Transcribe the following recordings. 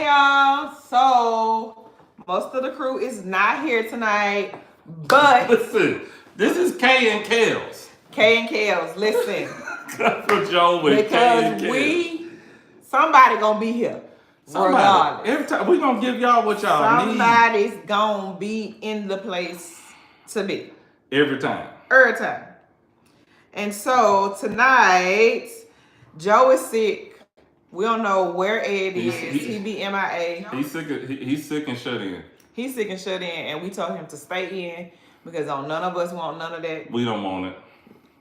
y'all. So most of the crew is not here tonight, but listen, this is K and Kels. K and Kels, listen. For Joe with because somebody gonna be here. Regardless. Every time we gonna give y'all what y'all need. Somebody's gonna be in the place to be. Every time. And so tonight, Joe is sick. We don't know where Ed is. He be MIA. He's sick and shut in. He's sick and shut in, and we told him to stay in because none of us want none of that. We don't want it.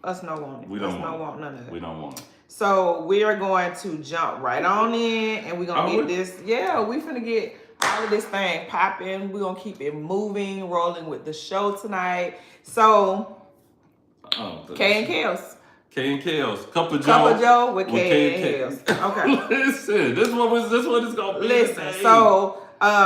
Us no want it. We don't want none of it. We don't want it. So we are going to jump right on in, and we're gonna get this. Yeah, we finna get all of this thing popping. We're gonna keep it moving, rolling with the show tonight. So K and Kels. K and Kels. Cup of Joe with K and Kels. Okay. Listen, this what it's gonna be. Listen, today. So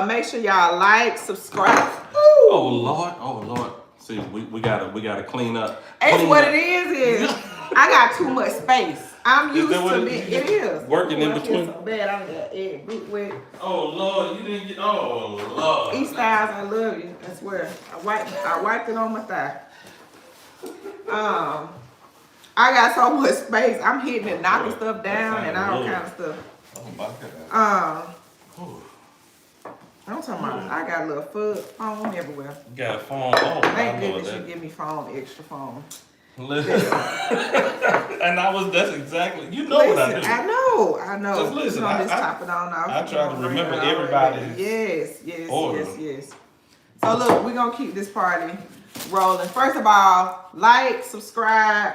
make sure y'all like, subscribe. Ooh. Oh Lord. See, we gotta clean up. It's what it is I got too much space. I'm used to it. It is. Working in between. So bad. I'm got egg boot with. Oh Lord, you didn't get. Oh Lord. East Styles, I love you. I swear. I wiped it on my thigh. I got so much space. I'm hitting and knocking stuff down and all kind of stuff. Oh my God. I'm talking about. I got a little foam everywhere. You got a foam. Oh, thank goodness you give me foam, extra foam. Listen. And that's exactly, you know what I do. I know. Just listen, I just top it on off. I try to remember everybody's Yes. So look, we're gonna keep this party rolling. First of all, like, subscribe,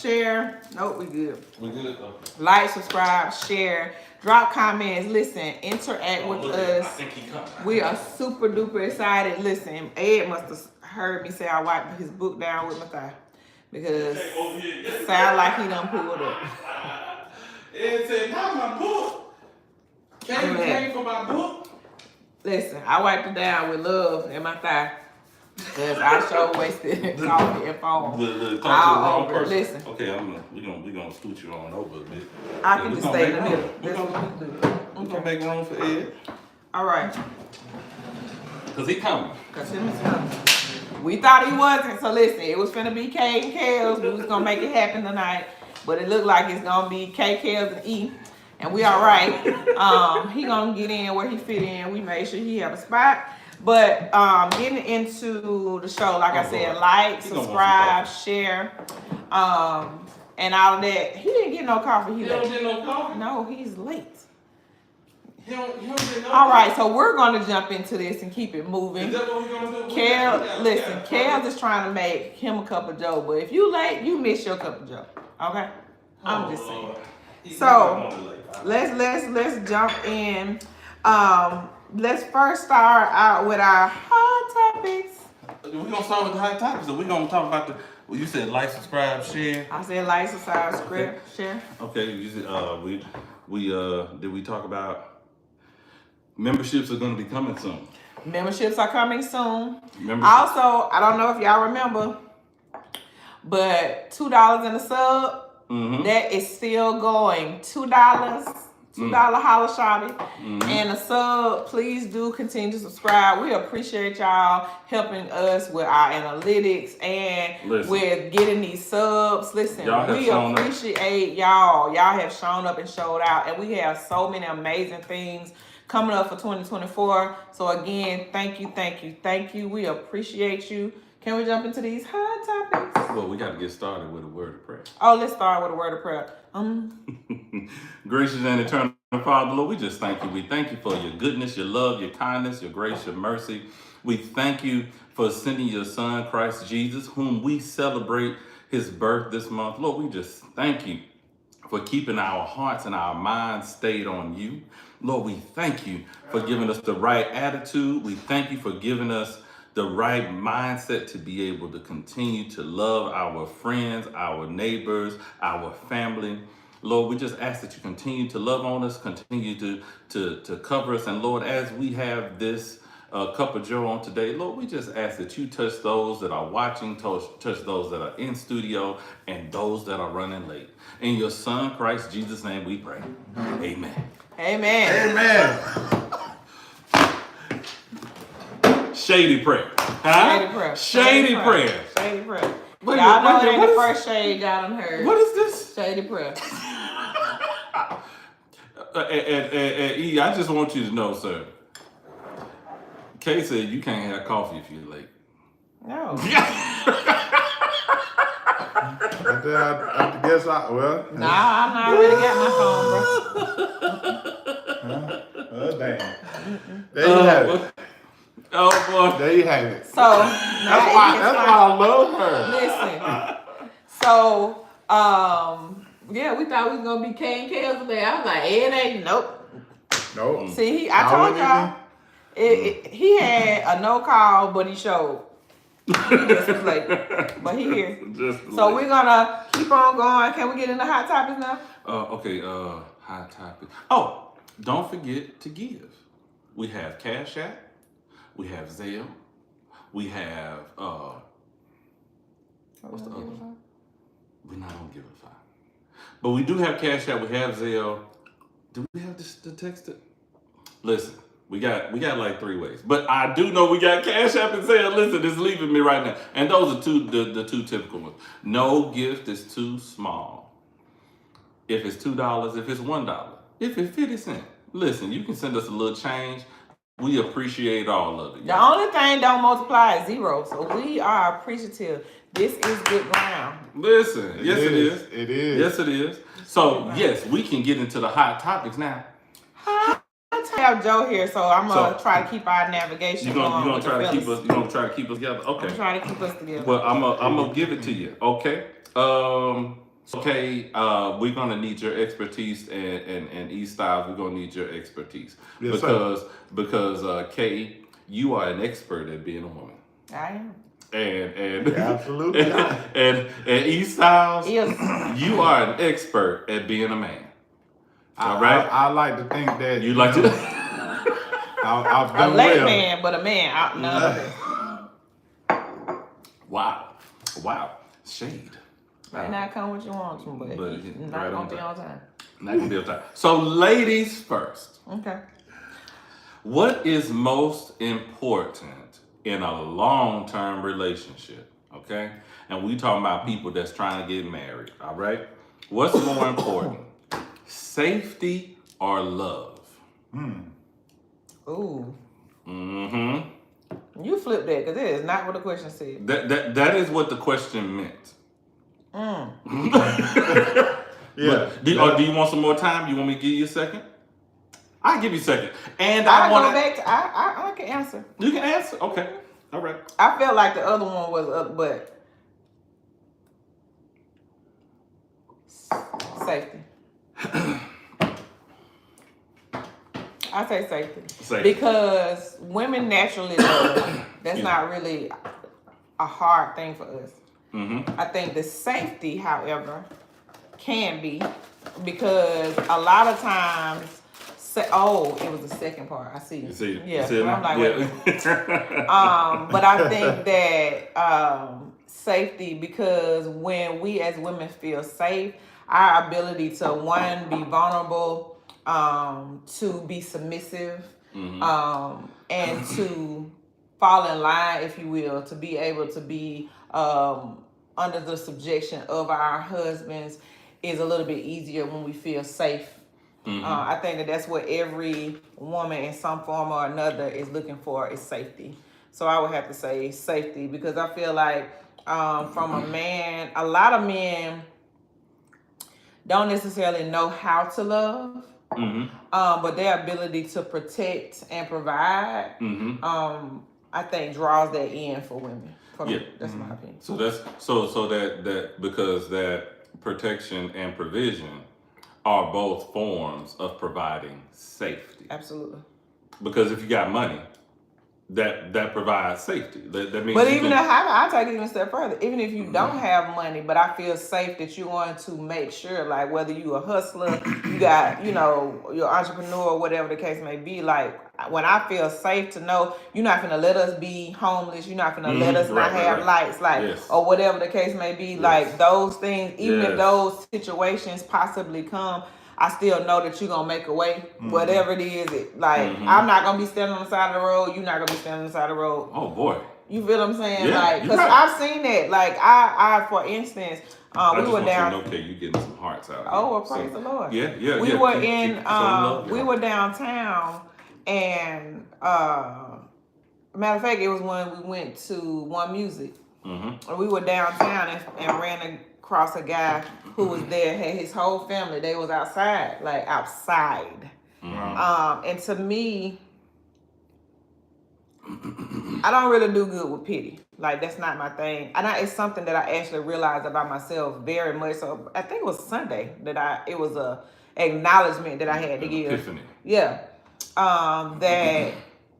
share. Nope, we good. We good. Okay. Like, subscribe, share, drop comments. Listen, interact with us. I think he coming. We are super duper excited. Listen, Ed must have heard me say I wiped his book down with my thigh because sound like he done pulled up. Ed said, "Not my book. Came for my book." Listen, I wiped it down with love in my thigh. Because I sure wasted coffee and phone. Look, talk to the wrong person. Listen. Okay, we gonna scoot you on over a bit. I can just stay in the middle. That's what we do. We're gonna make room for Ed. All right. Cause he coming. Cause him is coming. We thought he wasn't, so listen, it was finna be K and Kels. We was gonna make it happen tonight, but it looked like it's gonna be K, Kels, and E. And we all right. He gonna get in where he fit in. We made sure he have a spot. But getting into the show, like I said, like, subscribe, share, and all of that. He didn't get no coffee. He don't get no coffee? No, he's late. He don't get no all right, so we're going to jump into this and keep it moving. Is that what we're going to do? Kels is trying to make him a cup of joe, but if you late, you miss your cup of joe. Okay? I'm just saying. So let's jump in. Let's first start out with our hot topics. We're going to start with the hot topics. So we're going to talk about you said like, subscribe, share. I said like, subscribe, share. Okay, you said, did we talk about memberships are going to be coming soon? Memberships are coming soon. Also, I don't know if y'all remember, but $2 in a sub, that is still going. $2 holla shawty. And a sub, please do continue to subscribe. We appreciate y'all helping us with our analytics and with getting these subs. Listen, we appreciate y'all. Y'all have shown up and showed out, and we have so many amazing things coming up for 2024. So again, thank you. We appreciate you. Can we jump into these hot topics? Well, we got to get started with a word of prayer. Oh, let's start with a word of prayer. Gracious and eternal Father, Lord, we just thank you. We thank you for your goodness, your love, your kindness, your grace, your mercy. We thank you for sending your son, Christ Jesus, whom we celebrate his birth this month. Lord, we just thank you for keeping our hearts and our minds stayed on you. Lord, we thank you for giving us the right attitude. We thank you for giving us the right mindset to be able to continue to love our friends, our neighbors, our family. Lord, we just ask that you continue to love on us, continue to cover us. And Lord, as we have this Cup of Joe on today. Lord, we just ask that you touch those that are watching, touch those that are in studio, and those that are running late. In your Son, Christ Jesus' name we pray. Amen. Amen. Amen. Shady prayer. Huh? Shady prayer. Shady prayer. Shady prayer. Wait, y'all know wait, it ain't what the is- first shade y'all done heard. What is this? Shady prayer. And E, I just want you to know, sir. Kay said you can't have coffee if you're late. No. I guess well. Nah, I'm not already got my phone, bro. Damn. There you have it. Oh boy. There you have it. So That's why I love her. Listen. So, yeah, we thought we was gonna be K and Kels today. I was like, it ain't. Nope. Nope. See, I told y'all. He had a no call, but he showed. He just was late, but he here. So we're gonna keep on going. Can we get into hot topics now? Okay. Hot topic. Oh, don't forget to give. We have Cash App. We have Zelle. We have what's the other one? We're not gonna give it 5. But we do have Cash App. We have Zelle. Do we have the text it? Listen, we got like 3 ways. But I do know we got Cash App and Zelle. Listen, it's leaving me right now. And those are the two typical ones. No gift is too small. If it's $2, if it's $1, if it's 50 cents. Listen, you can send us a little change. We appreciate all of it. The only thing don't multiply is 0. So we are appreciative. This is good ground. Listen, yes it is. It is. Yes it is. So yes, we can get into the hot topics now. I have Joe here, so I'm gonna try to keep our navigation. You gonna try to keep us. You gonna try to keep us together. Okay. I'm trying to keep us together. Well, I'm gonna give it to you. Okay. Okay. We're gonna need your expertise, and E Styles, we're gonna need your expertise. Yes, because Kay, you are an expert at being a woman. I am. And Absolutely. and E Styles, Yes. you are an expert at being a man. All right. I like to think that You like to. I've A done black well. man, but a man out none of it. Wow. Shade. Might not come what you want to, but But it's right not on gonna be time. on time. Not gonna be on time. So, ladies first. Okay. What is most important in a long-term relationship? Okay, and we talking about people that's trying to get married. All right. What's more important, safety or love? Ooh. Mm-hmm. You flip that because it is not what the question said. That is what the question meant. Yeah. Do you want some more time? You want me to give you a second? I'll give you a second. And I want go back to I can answer. You can answer. Okay. All right. I felt like the other one was but safety. I say safety. Because women naturally love. That's not really a hard thing for us. I think the safety, however, can be because a lot of times. It was the second part. I see. You see? Yeah. You see I'm like, yeah. but I think that safety, because when we as women feel safe, our ability to be vulnerable, to be submissive, and to fall in line, if you will, to be able to be under the subjection of our husbands is a little bit easier when we feel safe. I think that's what every woman in some form or another is looking for is safety. So I would have to say safety because I feel like from a man, a lot of men don't necessarily know how to love, but their ability to protect and provide, I think draws that in for women. For me, that's my opinion. So that's so that because that protection and provision are both forms of providing safety. Absolutely. Because if you got money, that provides safety. That means. But even if I'll take it even a step further. Even if you don't have money, but I feel safe that you want to make sure, like whether you a hustler, you got, you're entrepreneur, whatever the case may be. Like when I feel safe to know you're not gonna let us be homeless, you're not gonna let us not have lights, like or whatever the case may be. Like those things, even if those situations possibly come, I still know that you're going to make a way, whatever it is. I'm not going to be standing on the side of the road. You're not going to be standing on the side of the road. Oh, boy. You feel what I'm saying? Yeah, like, because I've seen that. Like, I for instance, we were down. Okay, you getting some hearts out. Oh, well, praise the Lord. Yeah. We were we were downtown, and matter of fact, it was when we went to One Music. We were downtown and ran across a guy who was there, had his whole family. They was outside, like outside. And to me, I don't really do good with pity. Like that's not my thing. And it's something that I actually realized about myself very much. So I think it was Sunday that it was a acknowledgement that I had to give. Epiphany. Yeah. That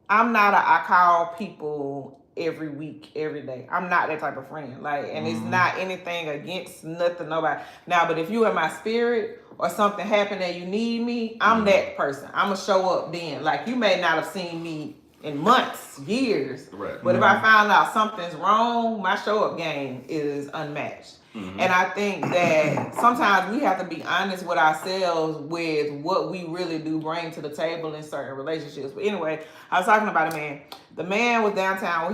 I'm not I call people every week, every day. I'm not that type of friend. Like, and it's not anything against nothing, nobody. Now, but if you in my spirit or something happened that you need me, I'm that person. I'm gonna show up then. Like you may not have seen me in months, years. Right. But if I found out something's wrong, my show up game is unmatched. And I think that sometimes we have to be honest with ourselves with what we really do bring to the table in certain relationships. But anyway, I was talking about a man. The man was downtown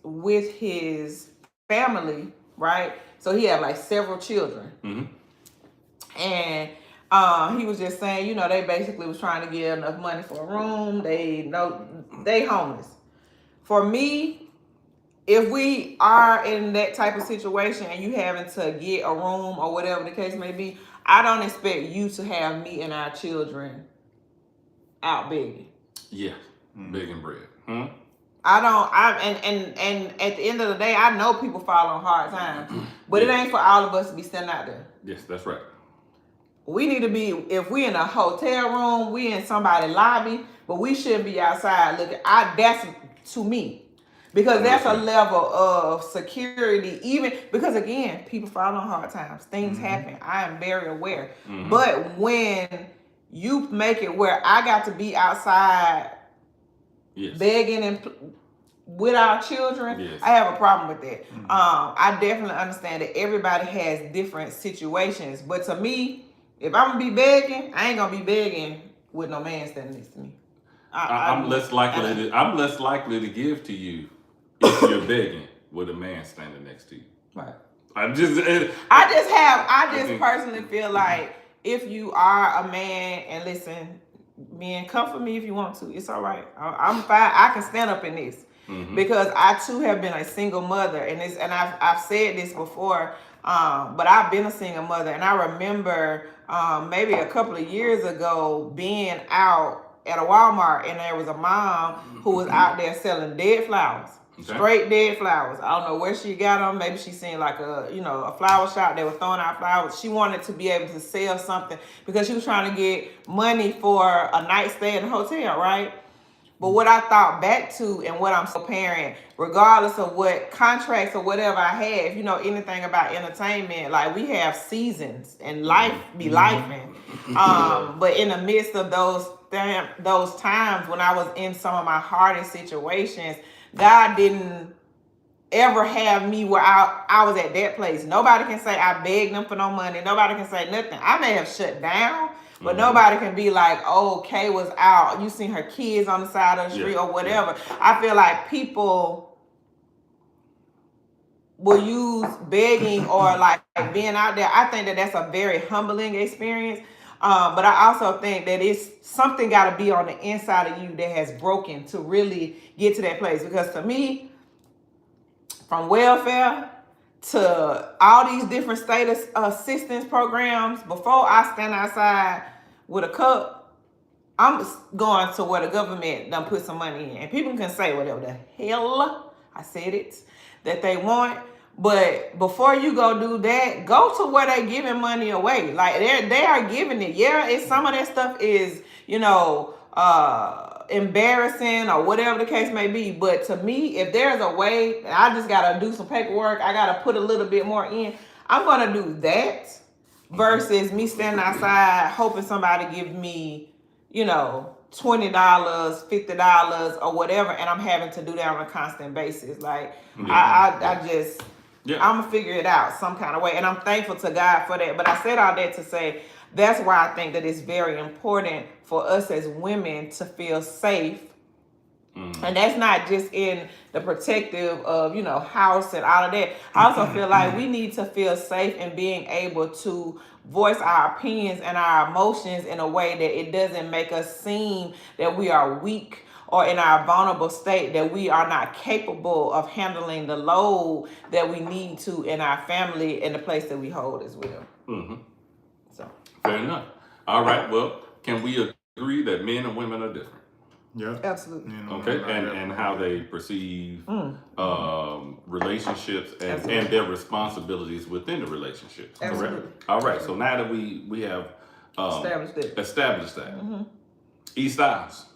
with his family, right? So he had like several children. And he was just saying, they basically was trying to get enough money for a room. They homeless. For me, if we are in that type of situation and you having to get a room or whatever the case may be, I don't expect you to have me and our children out begging. Yeah, begging bread. And at the end of the day, I know people fall on hard times, but it ain't for all of us to be standing out there. Yes, that's right. We need to be, if we in a hotel room, we in somebody's lobby, but we shouldn't be outside looking. That's to me. Because that's a level of security, even because again, people fall on hard times. Things happen. I am very aware. But when you make it where I got to be outside begging and with our children, I have a problem with that. I definitely understand that everybody has different situations. But to me, if I'm gonna be begging, I ain't gonna be begging with no man standing next to me. I'm less likely to give to you if you're begging with a man standing next to you. Right. I just personally feel like if you are a man, and listen, men, come for me if you want to. It's all right. I'm fine. I can stand up in this because I too have been a single mother, and I've said this before. But I've been a single mother, and I remember maybe a couple of years ago being out at a Walmart, and there was a mom who was out there selling dead flowers. Straight dead flowers. I don't know where she got them. Maybe she seen like a flower shop. They were throwing out flowers. She wanted to be able to sell something because she was trying to get money for a night stay in a hotel, right? But what I thought back to and what I'm so parent, regardless of what contracts or whatever I had, if you know anything about entertainment, like we have seasons and life be lifing. But in the midst of those times when I was in some of my hardest situations, God didn't ever have me where I was at that place. Nobody can say I begged them for no money. Nobody can say nothing. I may have shut down, but nobody can be like, oh, Kay was out. You seen her kids on the side of the street or whatever. I feel like people will use begging or like being out there. I think that that's a very humbling experience. But I also think that it's something got to be on the inside of you that has broken to really get to that place. Because to me, from welfare to all these different state assistance programs, before I stand outside with a cup, I'm going to where the government done put some money in. And people can say whatever the hell, I said it, that they want. But before you go do that, go to where they're giving money away. Like they are giving it. Yeah, some of that stuff is, embarrassing or whatever the case may be. But to me, if there's a way, I just gotta do some paperwork, I gotta put a little bit more in, I'm gonna do that versus me standing outside hoping somebody give me, $20, $50 or whatever, and I'm having to do that on a constant basis. Like I just I'm gonna figure it out some kind of way, and I'm thankful to God for that. But I said all that to say that's why I think that it's very important for us as women to feel safe. And that's not just in the protective of, house and all of that. I also feel like we need to feel safe in being able to voice our opinions and our emotions in a way that it doesn't make us seem that we are weak or in our vulnerable state, that we are not capable of handling the load that we need to in our family and the place that we hold as well. So fair enough. All right. Well, can we agree that men and women are different? Yeah. Absolutely. Okay. And how they perceive relationships and their responsibilities within the relationships. Absolutely. Correct? All right. So now that we have established that. E Styles.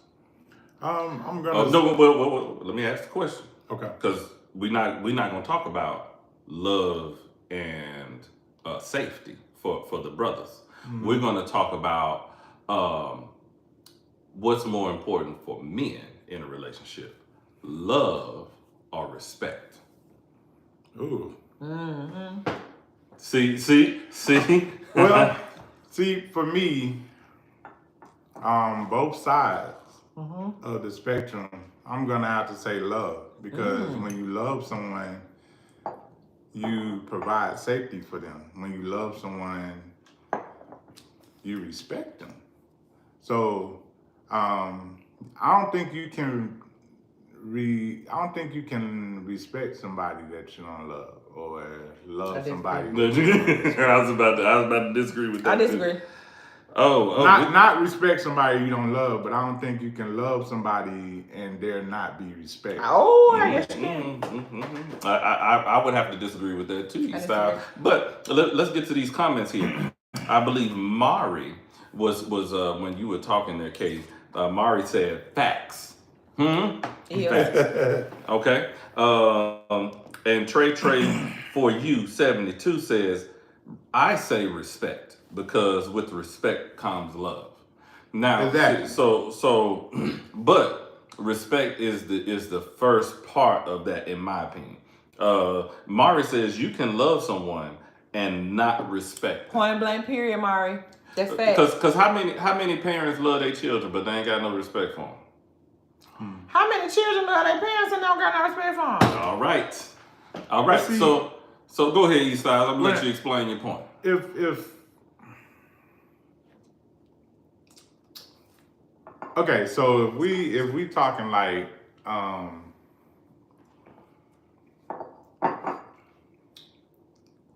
I'm gonna. Well, let me ask the question. Okay. Because we're not gonna talk about love and safety for the brothers. We're gonna talk about what's more important for men in a relationship: love or respect. Ooh. See. Well, see, for me, both sides of the spectrum, I'm gonna have to say love, because when you love someone, you provide safety for them. When you love someone, you respect them. So I don't think you can respect somebody that you don't love, or love somebody. I was about to disagree with that. I disagree. Too. Not respect somebody you don't love, but I don't think you can love somebody and there not be respect. I guess you can. I would have to disagree with that too, Style. But let's get to these comments here. I believe Mari was when you were talking there, Kate. Mari said facts. Yeah. Okay. And Trey for you 72 says, I say respect, because with respect comes love. Now, exactly. So, but respect is the first part of that, in my opinion. Mari says you can love someone and not respect them. Point blank, period, Mari. That's fact. Because how many parents love their children but they ain't got no respect for them? How many children love their parents and don't got no respect for them? All right. See, so go ahead, E Styles. I'm gonna let you explain your point. Okay, so if we talking like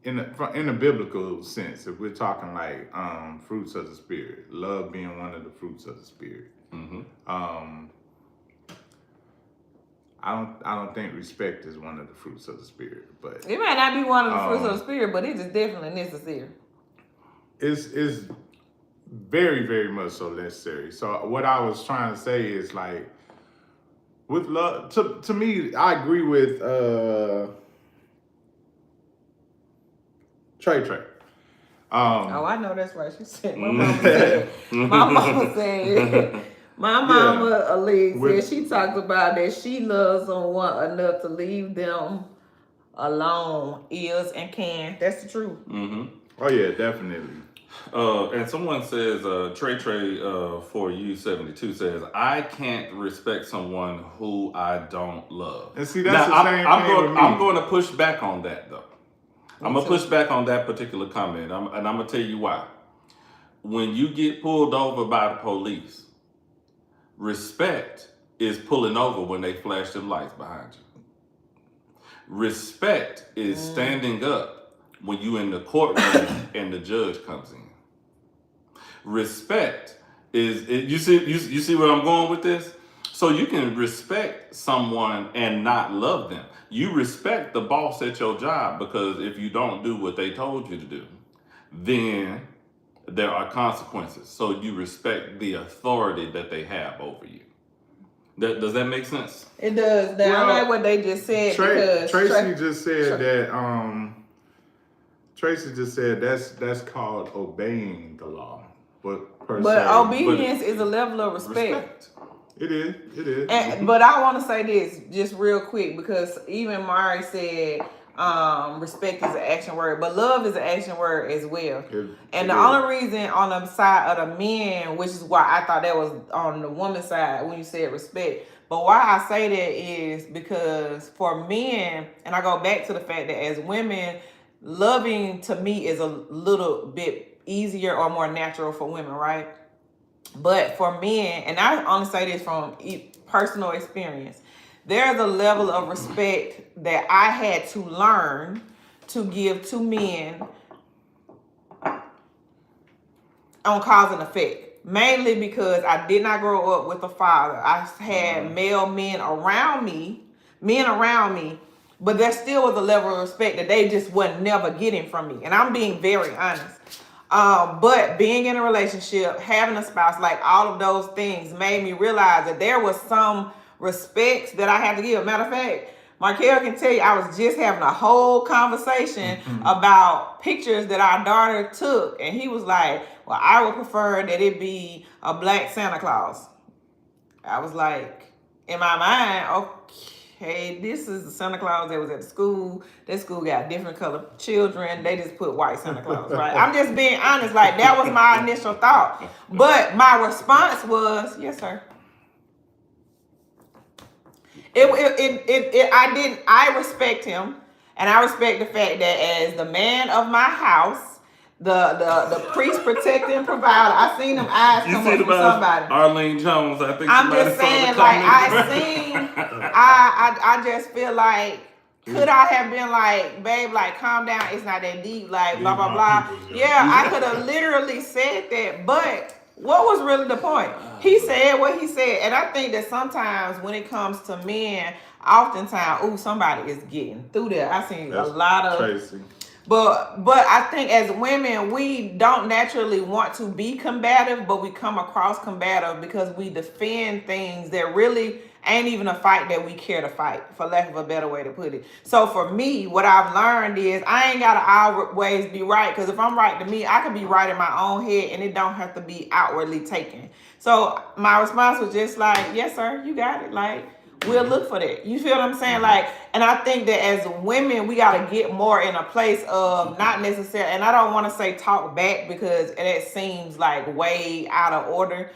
in the biblical sense, if we're talking like fruits of the spirit, love being one of the fruits of the spirit, I don't think respect is one of the fruits of the spirit, but it might not be one of the fruits of the spirit, but it is definitely necessary. It's very, very much so necessary. So what I was trying to say is, like, with love, to me, I agree with Trey. I know that's right. She said, my mama said, my mama, Alex, said she talks about that she loves someone enough to leave them alone, is and can. That's the truth. Oh, yeah, definitely. And someone says, Trey for you 72 says, I can't respect someone who I don't love. And see, that's the same thing with me. I'm going to push back on that, though. I'm going to push back on that particular comment, and I'm going to tell you why. When you get pulled over by the police, respect is pulling over when they flash them lights behind you. Respect is standing up when you in the courtroom and the judge comes in. Respect is, you see where I'm going with this? So you can respect someone and not love them. You respect the boss at your job, because if you don't do what they told you to do, then there are consequences. So you respect the authority that they have over you. Does that make sense? It does. Now, I like what they just said because Tracy just said that. Tracy just said that's called obeying the law, but obedience is a level of respect. It is. But I want to say this just real quick because even Mari said respect is an action word, but love is an action word as well. The only reason on the side of the men, which is why I thought that was on the woman's side when you said respect, but why I say that is because for men, and I go back to the fact that as women, loving to me is a little bit easier or more natural for women, right? But for men, and I only say this from personal experience, there's a level of respect that I had to learn to give to men on cause and effect. Mainly because I did not grow up with a father. I had male men around me, but there still was a level of respect that they just were never getting from me. And I'm being very honest. But being in a relationship, having a spouse, like all of those things made me realize that there was some respects that I had to give. Matter of fact, Markell can tell you, I was just having a whole conversation about pictures that our daughter took. And he was like, well, I would prefer that it be a black Santa Claus. I was like, in my mind, okay, this is the Santa Claus that was at the school. That school got different colored children. They just put white Santa Claus, right? I'm just being honest. Like, that was my initial thought. But my response was, yes, sir. I respect him, and I respect the fact that as the man of my house, the priest protecting provider, I seen them eyes come up from somebody. Arlene Jones, I think. I'm just saying, like I just feel like, could I have been like, babe, like calm down, it's not that deep, like blah blah blah. Yeah, I could have literally said that, but what was really the point? He said what he said. And I think that sometimes when it comes to men, oftentimes, somebody is getting through there. I seen a lot of Tracy. But I think as women, we don't naturally want to be combative, but we come across combative because we defend things that really ain't even a fight that we care to fight, for lack of a better way to put it. So for me, what I've learned is I ain't gotta always be right, because if I'm right to me, I can be right in my own head and it don't have to be outwardly taken. So my response was just like, yes, sir, you got it. Like, we'll look for that. You feel what I'm saying? Like, and I think that as women, we got to get more in a place of not necessarily, and I don't want to say talk back because that seems like way out of order,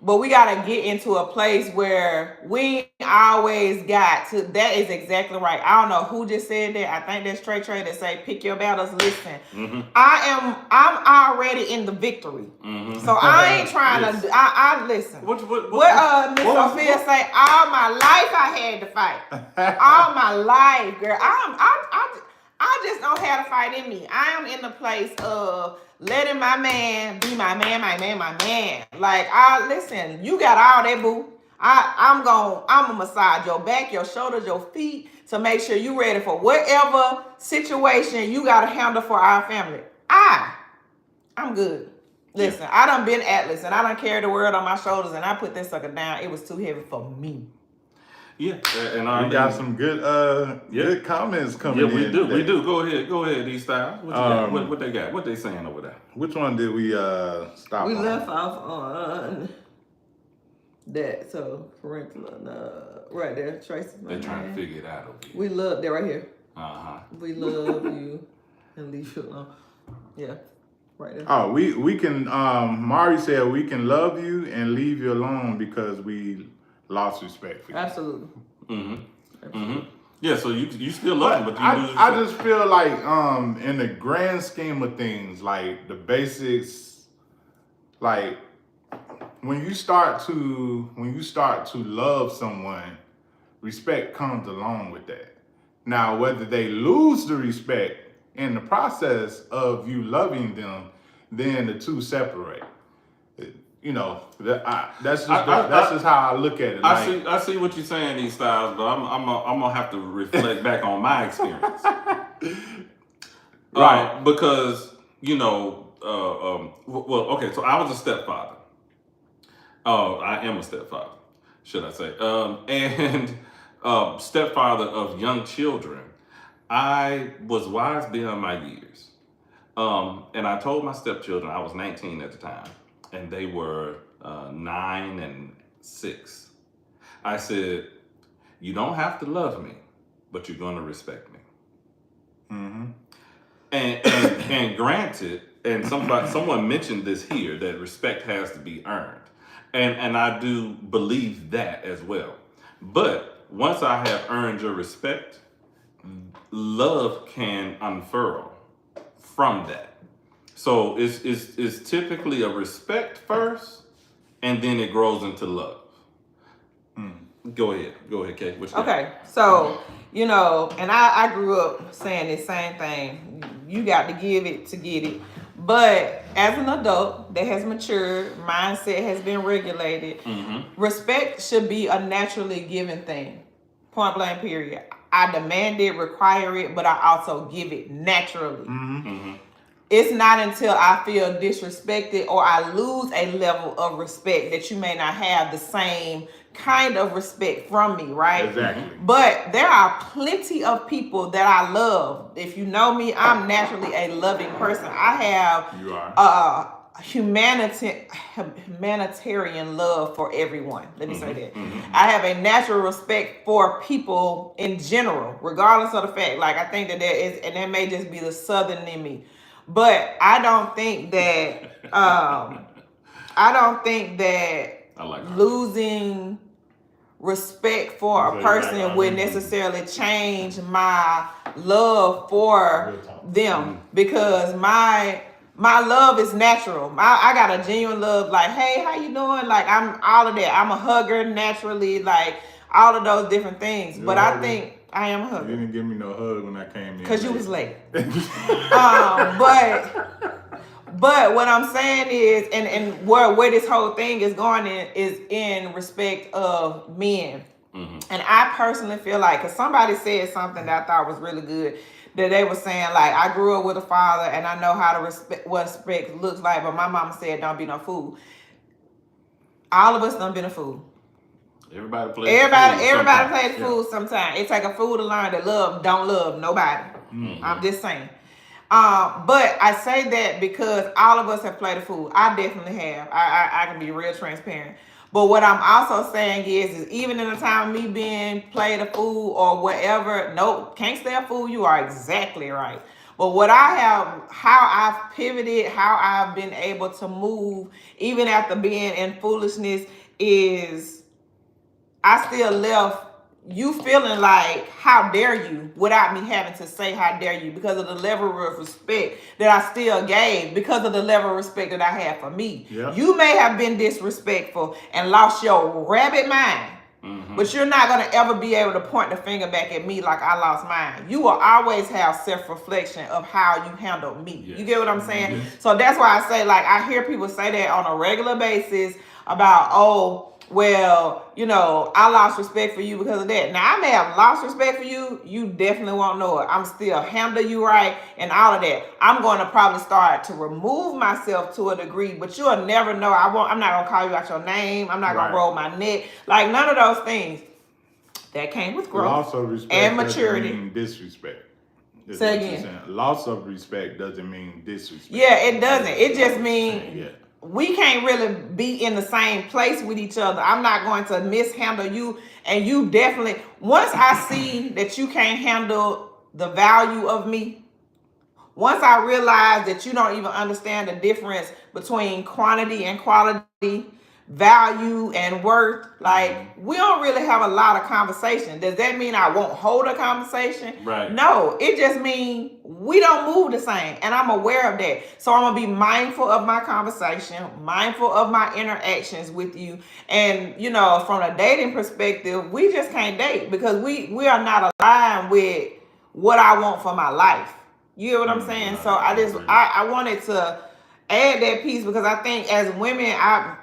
but we got to get into a place where we always got to, that is exactly right. I don't know who just said that. I think that's Trey that say, pick your battles, listen. I'm already in the victory. So I ain't trying to, I listen. What Miss Sophia say, all my life I had to fight. All my life, girl. I just don't have to fight in me. I am in the place of letting my man be my man. Like, listen, you got all that, boo. I'm gonna massage your back, your shoulders, your feet to make sure you ready for whatever situation you gotta handle for our family. I'm good. Listen, I done been Atlas and I done carried the world on my shoulders and I put this sucker down. It was too heavy for me. Yeah, and we got some good good comments coming in. Yeah, we do. Go ahead, these styles. What you got? What they got? What they saying over there? Which one did we stop We on? left off on that, so parental, right there, Tracy. They're trying to figure it out over here. We love that right here. We love you and leave you alone. Yeah, right there. Oh, we can. Mari said we can love you and leave you alone because we lost respect for you. Absolutely. Yeah, so you still love him, but you lose I just feel like in the grand scheme of things, like the basics, like when you start to love someone, respect comes along with that. Now, whether they lose the respect in the process of you loving them, then the two separate. You know, that's just how I look at it. I see what you're saying, these styles, but I'm gonna have to reflect back on my experience, right? Because well, okay, so I was a stepfather. I am a stepfather. should I say, and stepfather of young children, I was wise beyond my years. And I told my stepchildren, I was 19 at the time, and they were 9 and 6. I said, you don't have to love me, but you're going to respect me. Mm-hmm. And granted, and someone mentioned this here, that respect has to be earned. And I do believe that as well. But once I have earned your respect, love can unfurl from that. So it's typically a respect first, and then it grows into love. Go ahead, Kate. Okay, so, you know, and I grew up saying the same thing. You got to give it to get it. But as an adult that has matured, mindset has been regulated, respect should be a naturally given thing. Point blank, period. I demand it, require it, but I also give it naturally. It's not until I feel disrespected or I lose a level of respect that you may not have the same kind of respect from me, right? Exactly. But there are plenty of people that I love. If you know me, I'm naturally a loving person. I have humanitarian love for everyone. Let me say that. I have a natural respect for people in general, regardless of the fact. Like, I think that there is, and that may just be the Southern in me. But I don't think that losing respect for a person would necessarily change my love for them, because my love is natural. I got a genuine love, like, hey, how you doing? Like, I'm all of that. I'm a hugger naturally, like all of those different things. But I think I am a hugger. You didn't give me no hug when I came in. Because you was late. But what I'm saying is, and where this whole thing is going is in respect of men. And I personally feel like, because somebody said something that I thought was really good, that they were saying, like, I grew up with a father and I know how to respect what respect looks like, but my mama said don't be no fool. All of us done been a fool. Everybody plays the fool sometimes. It take a fool to learn that love don't love nobody. I'm just saying. But I say that because all of us have played a fool. I definitely have. I can be real transparent. But what I'm also saying is even in the time of me being played a fool or whatever, nope, can't stay a fool. You are exactly right. But what I have, how I've pivoted, how I've been able to move, even after being in foolishness, is I still left you feeling like, how dare you, without me having to say how dare you, because of the level of respect that I still gave, because of the level of respect that I had for me. Yep. You may have been disrespectful and lost your rabbit mind, but you're not going to ever be able to point the finger back at me like I lost mine. You will always have self-reflection of how you handled me. Yes. You get what I'm saying? Yes. So that's why I say, like, I hear people say that on a regular basis about, oh, well, you know, I lost respect for you because of that. Now, I may have lost respect for you. You definitely won't know it. I'm still handle you right and all of that. I'm going to probably start to remove myself to a degree, but you'll never know. I'm not going to call you out your name. I'm not going to roll my neck. Like, none of those things. That came with growth loss of respect and maturity. Doesn't mean disrespect. Say again. Loss of respect doesn't mean disrespect. Yeah, it doesn't. It just means we can't really be in the same place with each other. I'm not going to mishandle you. And you definitely, once I see that you can't handle the value of me, once I realize that you don't even understand the difference between quantity and quality, value and worth, like, we don't really have a lot of conversation. Does that mean I won't hold a conversation? Right. No, it just means we don't move the same, and I'm aware of that. So I'm gonna be mindful of my conversation, mindful of my interactions with you. And, you know, from a dating perspective, we just can't date because we are not aligned with what I want for my life. You get what I'm saying? So I wanted to add that piece because I think as women, I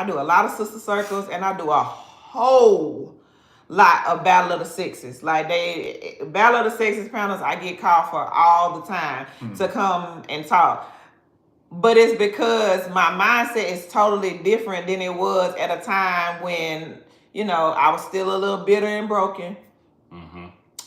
do a lot of sister circles and I do a whole lot of Battle of the Sexes. Like, Battle of the Sexes panels, I get called for all the time to come and talk. But it's because my mindset is totally different than it was at a time when, you know, I was still a little bitter and broken.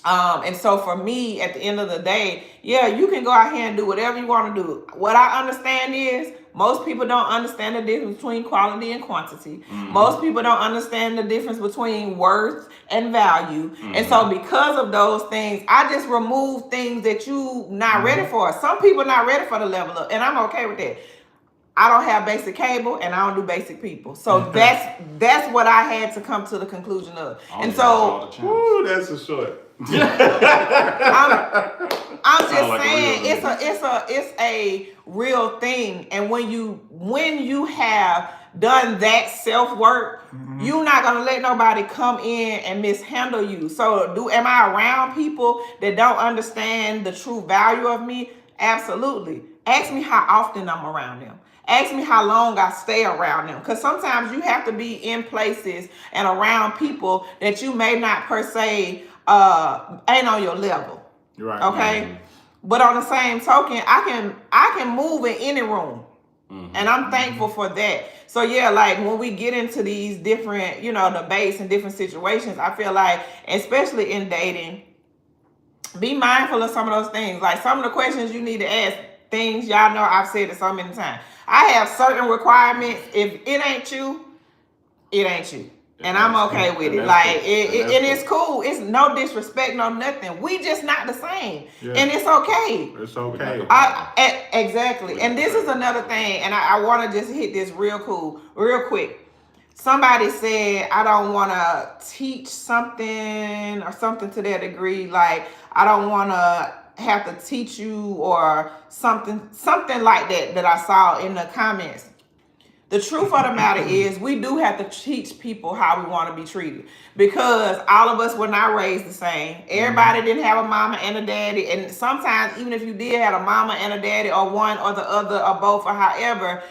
And so for me, at the end of the day, yeah, you can go out here and do whatever you want to do. What I understand is most people don't understand the difference between quality and quantity. Most people don't understand the difference between worth and value. And so because of those things, I just remove things that you not ready for. Some people not ready for the level up, and I'm okay with that. I don't have basic cable and I don't do basic people. So that's what I had to come to the conclusion of. And so, ooh, that's a short. I'm just saying it's a real thing. And when you have done that self-work, you're not gonna let nobody come in and mishandle you. So am I around people that don't understand the true value of me? Absolutely. Ask me how often I'm around them. Ask me how long I stay around them. Because sometimes you have to be in places and around people that you may not per se ain't on your level. Right. Okay. But on the same token, I can move in any room. And I'm thankful for that. So yeah, like when we get into these different, debates and different situations, I feel like, especially in dating, be mindful of some of those things. Like some of the questions you need to ask, things y'all know I've said it so many times. I have certain requirements. If it ain't you, it ain't you. And I'm okay with it. Like, it's cool. It's no disrespect, no nothing. We just not the same. Yeah. And it's okay. It's okay. Exactly. And this is another thing, and I want to just hit this real quick. Somebody said, I don't want to teach something or something to that degree. Like, I don't want to have to teach you or something like that I saw in the comments. The truth of the matter is we do have to teach people how we want to be treated, because all of us were not raised the same. Everybody didn't have a mama and a daddy. And sometimes even if you did have a mama and a daddy, or one or the other or both or however,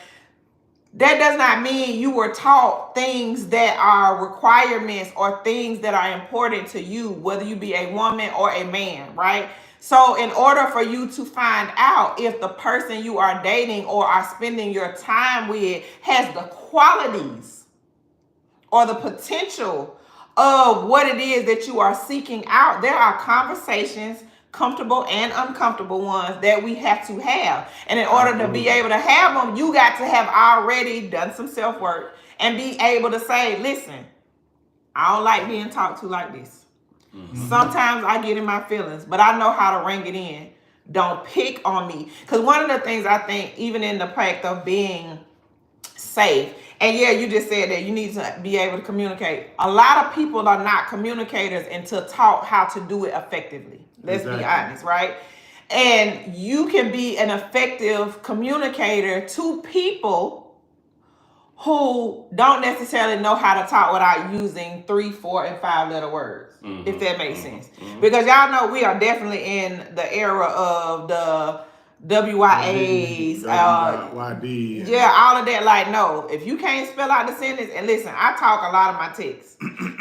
that does not mean you were taught things that are requirements or things that are important to you, whether you be a woman or a man, right? So in order for you to find out if the person you are dating or are spending your time with has the qualities or the potential of what it is that you are seeking out, there are conversations, comfortable and uncomfortable ones, that we have to have. And in order to be able to have them, you got to have already done some self-work and be able to say, listen, I don't like being talked to like this. Sometimes I get in my feelings, but I know how to ring it in. Don't pick on me. Because one of the things I think, even in the fact of being safe, and yeah, you just said that you need to be able to communicate. A lot of people are not communicators until taught how to do it effectively. Let's be honest, right? And you can be an effective communicator to people who don't necessarily know how to talk without using 3, 4, and 5 letter words, if that makes sense. Because y'all know we are definitely in the era of the WYAs, YD. Yeah, all of that. Like, no, if you can't spell out the sentence, and listen, I talk a lot of my texts.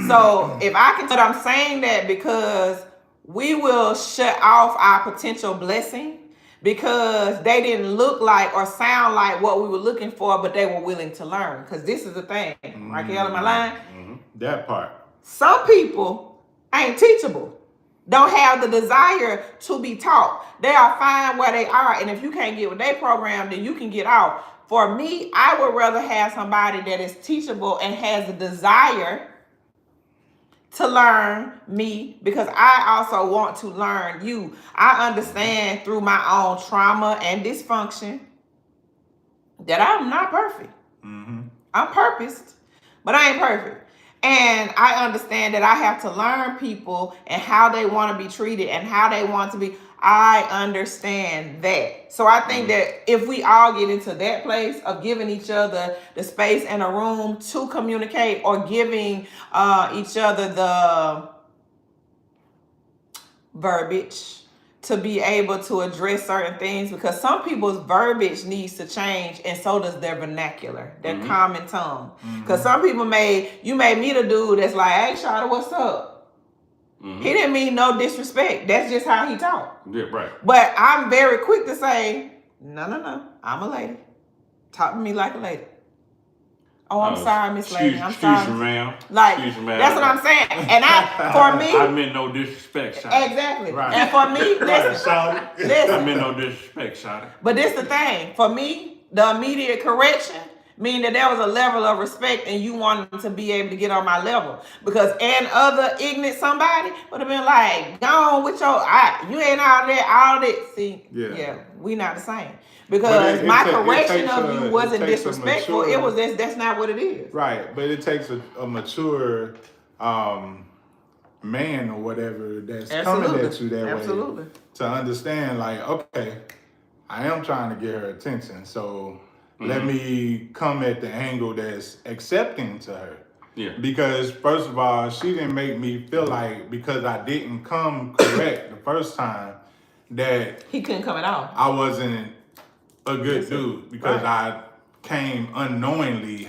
So if I can, but I'm saying that because we will shut off our potential blessing because they didn't look like or sound like what we were looking for, but they were willing to learn. Because this is the thing. Markell, am I lying? That part. Some people ain't teachable. Don't have the desire to be taught. They are fine where they are. And if you can't get with their program, then you can get out. For me, I would rather have somebody that is teachable and has the desire to learn me, because I also want to learn you. I understand through my own trauma and dysfunction that I'm not perfect. I'm purposed, but I ain't perfect. And I understand that I have to learn people and how they want to be treated and how they want to be. I understand that. So I think that if we all get into that place of giving each other the space and a room to communicate, or giving each other the verbiage to be able to address certain things, because some people's verbiage needs to change, and so does their vernacular, their common tongue. Because some people you may meet a dude that's like, hey, Shawty, what's up? He didn't mean no disrespect. That's just how he talked. Yeah, right. But I'm very quick to say, no, I'm a lady. Talk to me like a lady. Oh, I'm sorry, Miss Lady. I'm sorry. Excuse me, ma'am. Like, excuse me, ma'am. That's what I'm saying. And for me, I meant no disrespect, Shotty. Exactly. Right. And for me, listen. I meant no disrespect, Shotty. But this the thing. For me, the immediate correction mean that there was a level of respect and you wanted to be able to get on my level. Because any other ignorant somebody would have been like, go on with your, you ain't all that. See, yeah, we not the same. Because my correction of you wasn't disrespectful. It was that's not what it is. Right, but it takes a mature man or whatever that's coming at you that way to understand, like, okay, I am trying to get her attention, so let me come at the angle that's accepting to her. Yeah. Because first of all, she didn't make me feel like because I didn't come correct the first time that he couldn't come at all. I wasn't a good dude because I came unknowingly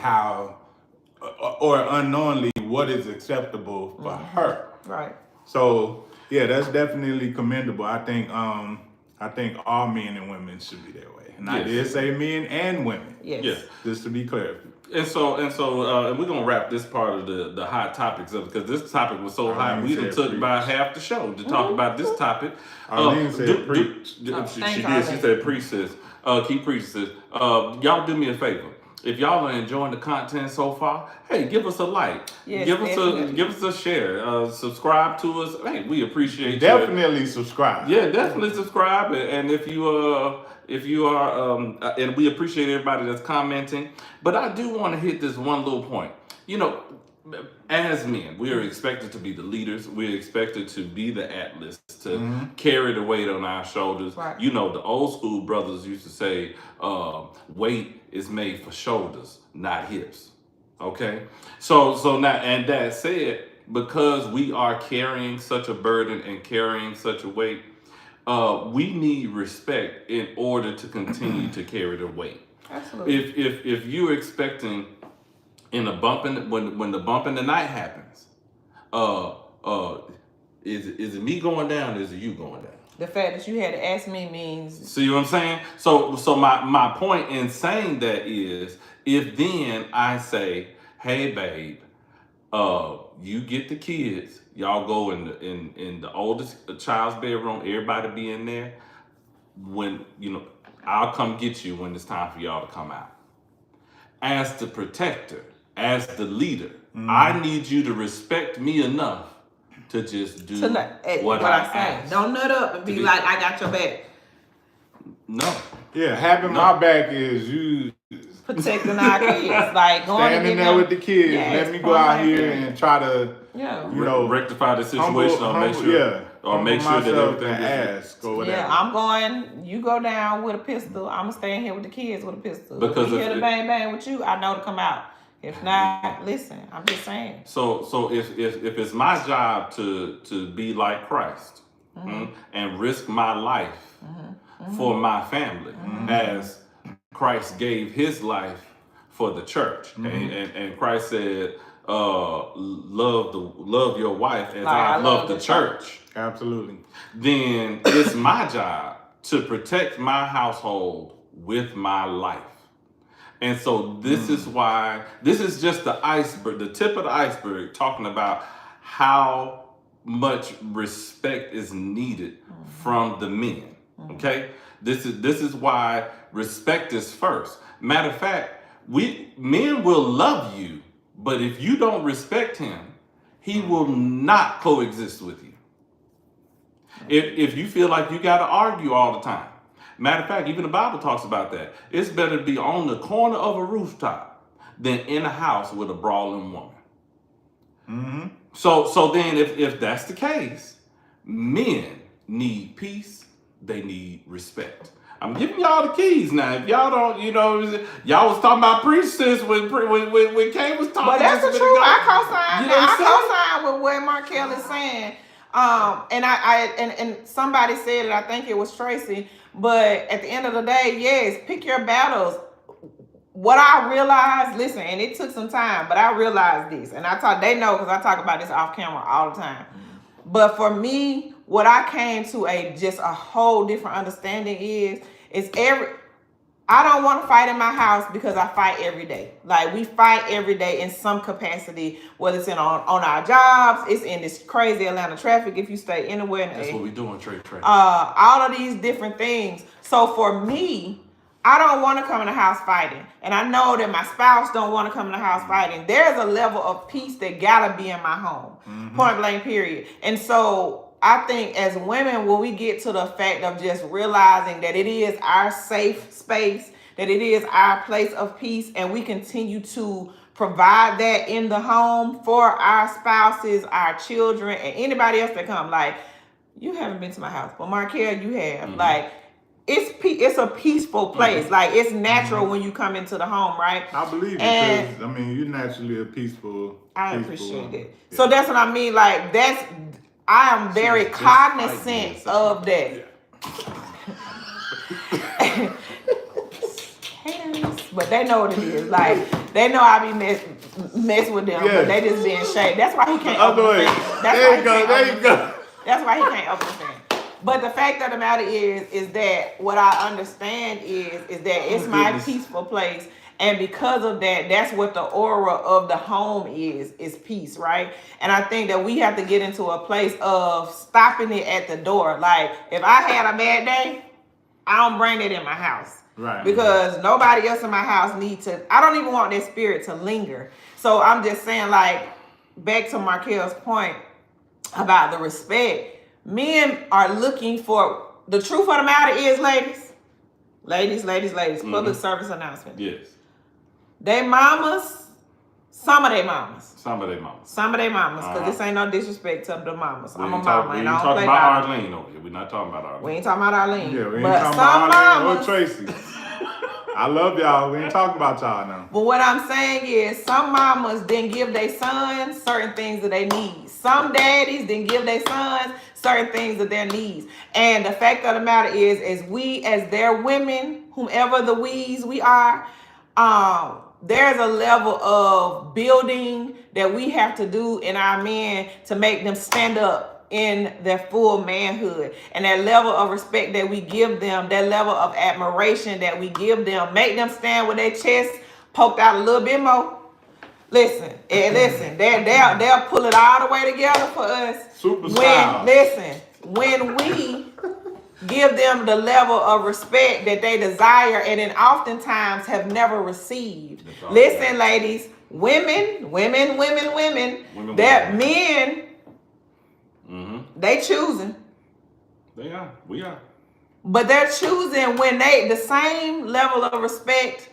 or unknowingly what is acceptable for her. Right. So yeah, that's definitely commendable. I think all men and women should be that way. And I did say men and women. Yes. Just to be clear. And so we're gonna wrap this part of the hot topics up because this topic was so hot. We done took about half the show to talk about this topic. Arlene said preach. She did. She said preach, sis. Keep preaching, sis. Y'all do me a favor. If y'all are enjoying the content so far, hey, give us a like. Yes, give us a share. Subscribe to us. Hey, we appreciate definitely subscribe. Yeah, definitely subscribe. And if you are, and we appreciate everybody that's commenting. But I do want to hit this one little point. You know, as men, we are expected to be the leaders. We're expected to be the Atlas, to carry the weight on our shoulders. Right. You know, the old school brothers used to say, weight is made for shoulders, not hips. Okay? So now, and that said, because we are carrying such a burden and carrying such a weight, we need respect in order to continue to carry the weight. Absolutely. If you're expecting in a bump when the bump in the night happens, is it me going down or is it you going down? The fact that you had to ask me means. See what I'm saying? So my point in saying that is, if then I say, hey babe, you get the kids, y'all go in the oldest child's bedroom, everybody be in there. When I'll come get you when it's time for y'all to come out. As the protector, as the leader, I need you to respect me enough to just do what I say. Don't nut up and be like, I got your back. No. Yeah, having my back is you protecting our kids. Like going standing there with the kids. Let me go out here and try to rectify the situation or make sure that everything is I'm going, you go down with a pistol. I'm gonna stay in here with the kids with a pistol. Because if you hear the bang bang with you, I know to come out. If not, listen, I'm just saying. So if it's my job to be like Christ and risk my life for my family as Christ gave his life for the church. And Christ said, love your wife as I love the church. Absolutely. Then it's my job to protect my household with my life. And so this is why, this is just the iceberg, the tip of the iceberg, talking about how much respect is needed from the men. Okay? This is why respect is first. Matter of fact, men will love you, but if you don't respect him, he will not coexist with you. If you feel like you got to argue all the time. Matter of fact, even the Bible talks about that. It's better to be on the corner of a rooftop than in a house with a brawling woman. So then if that's the case, men need peace, they need respect. I'm giving y'all the keys now. If y'all don't, y'all was talking about priestess when Kay was talking. But that's the truth. I co-sign with what Markell is saying. And somebody said it. I think it was Tracy. But at the end of the day, yes, pick your battles. What I realized, listen, and it took some time, but I realized this, and they know because I talk about this off camera all the time. But for me, what I came to just a whole different understanding is I don't want to fight in my house because I fight every day. Like, we fight every day in some capacity, whether it's on our jobs, it's in this crazy Atlanta traffic if you stay anywhere. That's what we doing, Trey. All of these different things. So for me, I don't want to come in the house fighting. And I know that my spouse don't want to come in the house fighting. There's a level of peace that gotta be in my home. Point blank, period. And so I think as women, when we get to the fact of just realizing that it is our safe space, that it is our place of peace, and we continue to provide that in the home for our spouses, our children, and anybody else that come. Like, you haven't been to my house, but Markell, you have. Like, it's a peaceful place. Like, it's natural when you come into the home, right? I believe it, because, I mean, you're naturally a peaceful. I appreciate it. Yeah. So that's what I mean. Like, I am very cognizant of that. Haters, but they know what it is. Like, they know I be mess with them, but they just being shady. That's why he can't open the fan. There you go. That's why he can't open the fan. But the fact of the matter is that what I understand is that it's my peaceful place. And because of that, that's what the aura of the home is peace, right? And I think that we have to get into a place of stopping it at the door. Like, if I had a bad day, I don't bring it in my house. Right. Because nobody else in my house needs to, I don't even want that spirit to linger. So I'm just saying, like, back to Markell's point about the respect, men are looking for, the truth of the matter is, ladies, public service announcement. Yes. They mamas, some of they mamas. Because this ain't no disrespect to the mamas. I'm a mama and I don't play about Arlene over here. We're not talking about Arlene. We ain't talking about Arlene. Yeah, we ain't talking about Arlene or Tracy. I love y'all. We ain't talking about y'all now. But what I'm saying is, some mamas didn't give their sons certain things that they need. Some daddies didn't give their sons certain things that they need. And the fact of the matter is we as their women, whomever the we's we are, there's a level of building that we have to do in our men to make them stand up in their full manhood. And that level of respect that we give them, that level of admiration that we give them, make them stand with their chest poked out a little bit more. Listen, they'll pull it all the way together for us. When we give them the level of respect that they desire and then oftentimes have never received. Listen, ladies, women, that men, they choosing. They are. We are. But they're choosing when the same level of respect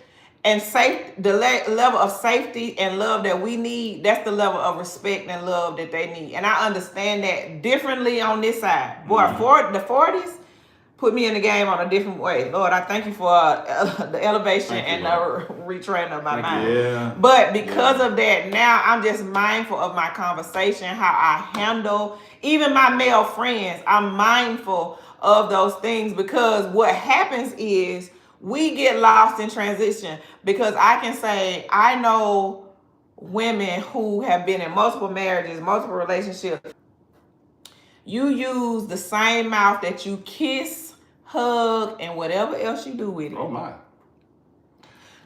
and the level of safety and love that we need, that's the level of respect and love that they need. And I understand that differently on this side. Boy, for the 40s, put me in the game on a different way. Lord, I thank you for the elevation and the retraining of my mind. Yeah. But because of that, now I'm just mindful of my conversation, how I handle even my male friends. I'm mindful of those things because what happens is we get lost in transition. Because I can say, I know women who have been in multiple marriages, multiple relationships. You use the same mouth that you kiss, hug, and whatever else you do with it. Oh my.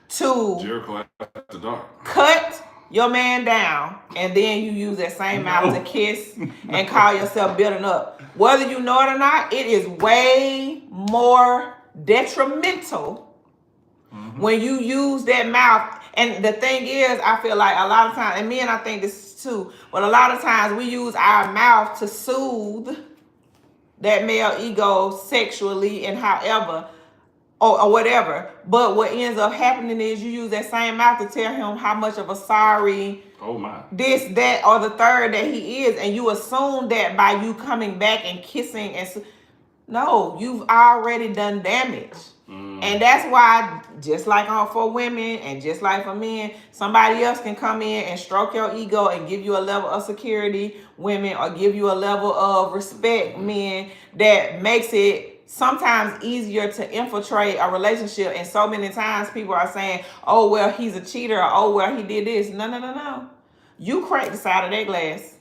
To Jericho after dark. Cut your man down, and then you use that same mouth to kiss and call yourself building up. Whether you know it or not, it is way more detrimental when you use that mouth. And the thing is, I feel like a lot of times, and men, I think this too, but a lot of times we use our mouth to soothe that male ego sexually and however, or whatever. But what ends up happening is you use that same mouth to tell him how much of a sorry, this, that, or the third that he is. And you assume that by you coming back and kissing no, you've already done damage. And that's why, just like for women and just like for men, somebody else can come in and stroke your ego and give you a level of security, women, or give you a level of respect, men, that makes it sometimes easier to infiltrate a relationship. And so many times people are saying, oh, well, he's a cheater, or oh, well, he did this. No. You cracked the side of that glass.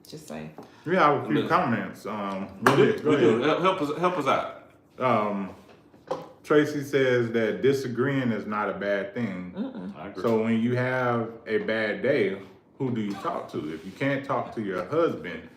Just saying. We have a few comments. Go ahead. Help us out. Tracy says that disagreeing is not a bad thing. I agree. So when you have a bad day, who do you talk to? If you can't talk to your husband,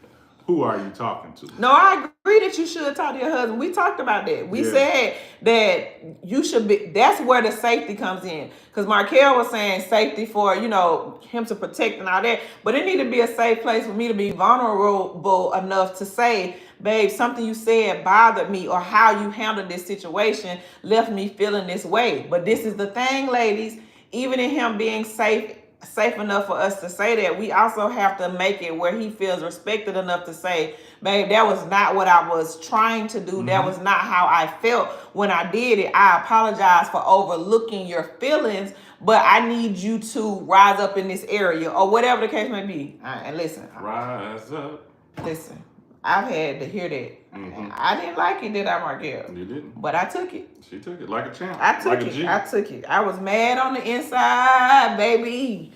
who are you talking to? No, I agree that you should talk to your husband. We talked about that. We said that you should be, that's where the safety comes in. Because Markell was saying safety for, you know, him to protect and all that. But it need to be a safe place for me to be vulnerable enough to say, babe, something you said bothered me, or how you handled this situation left me feeling this way. But this is the thing, ladies, even in him being safe enough for us to say that, we also have to make it where he feels respected enough to say, babe, that was not what I was trying to do. That was not how I felt when I did it. I apologize for overlooking your feelings, but I need you to rise up in this area, or whatever the case may be. And listen, rise up. Listen, I've had to hear that. I didn't like it, did I, Markell? You didn't. But I took it. She took it like a champ. I took like it. I took it. I was mad on the inside, baby.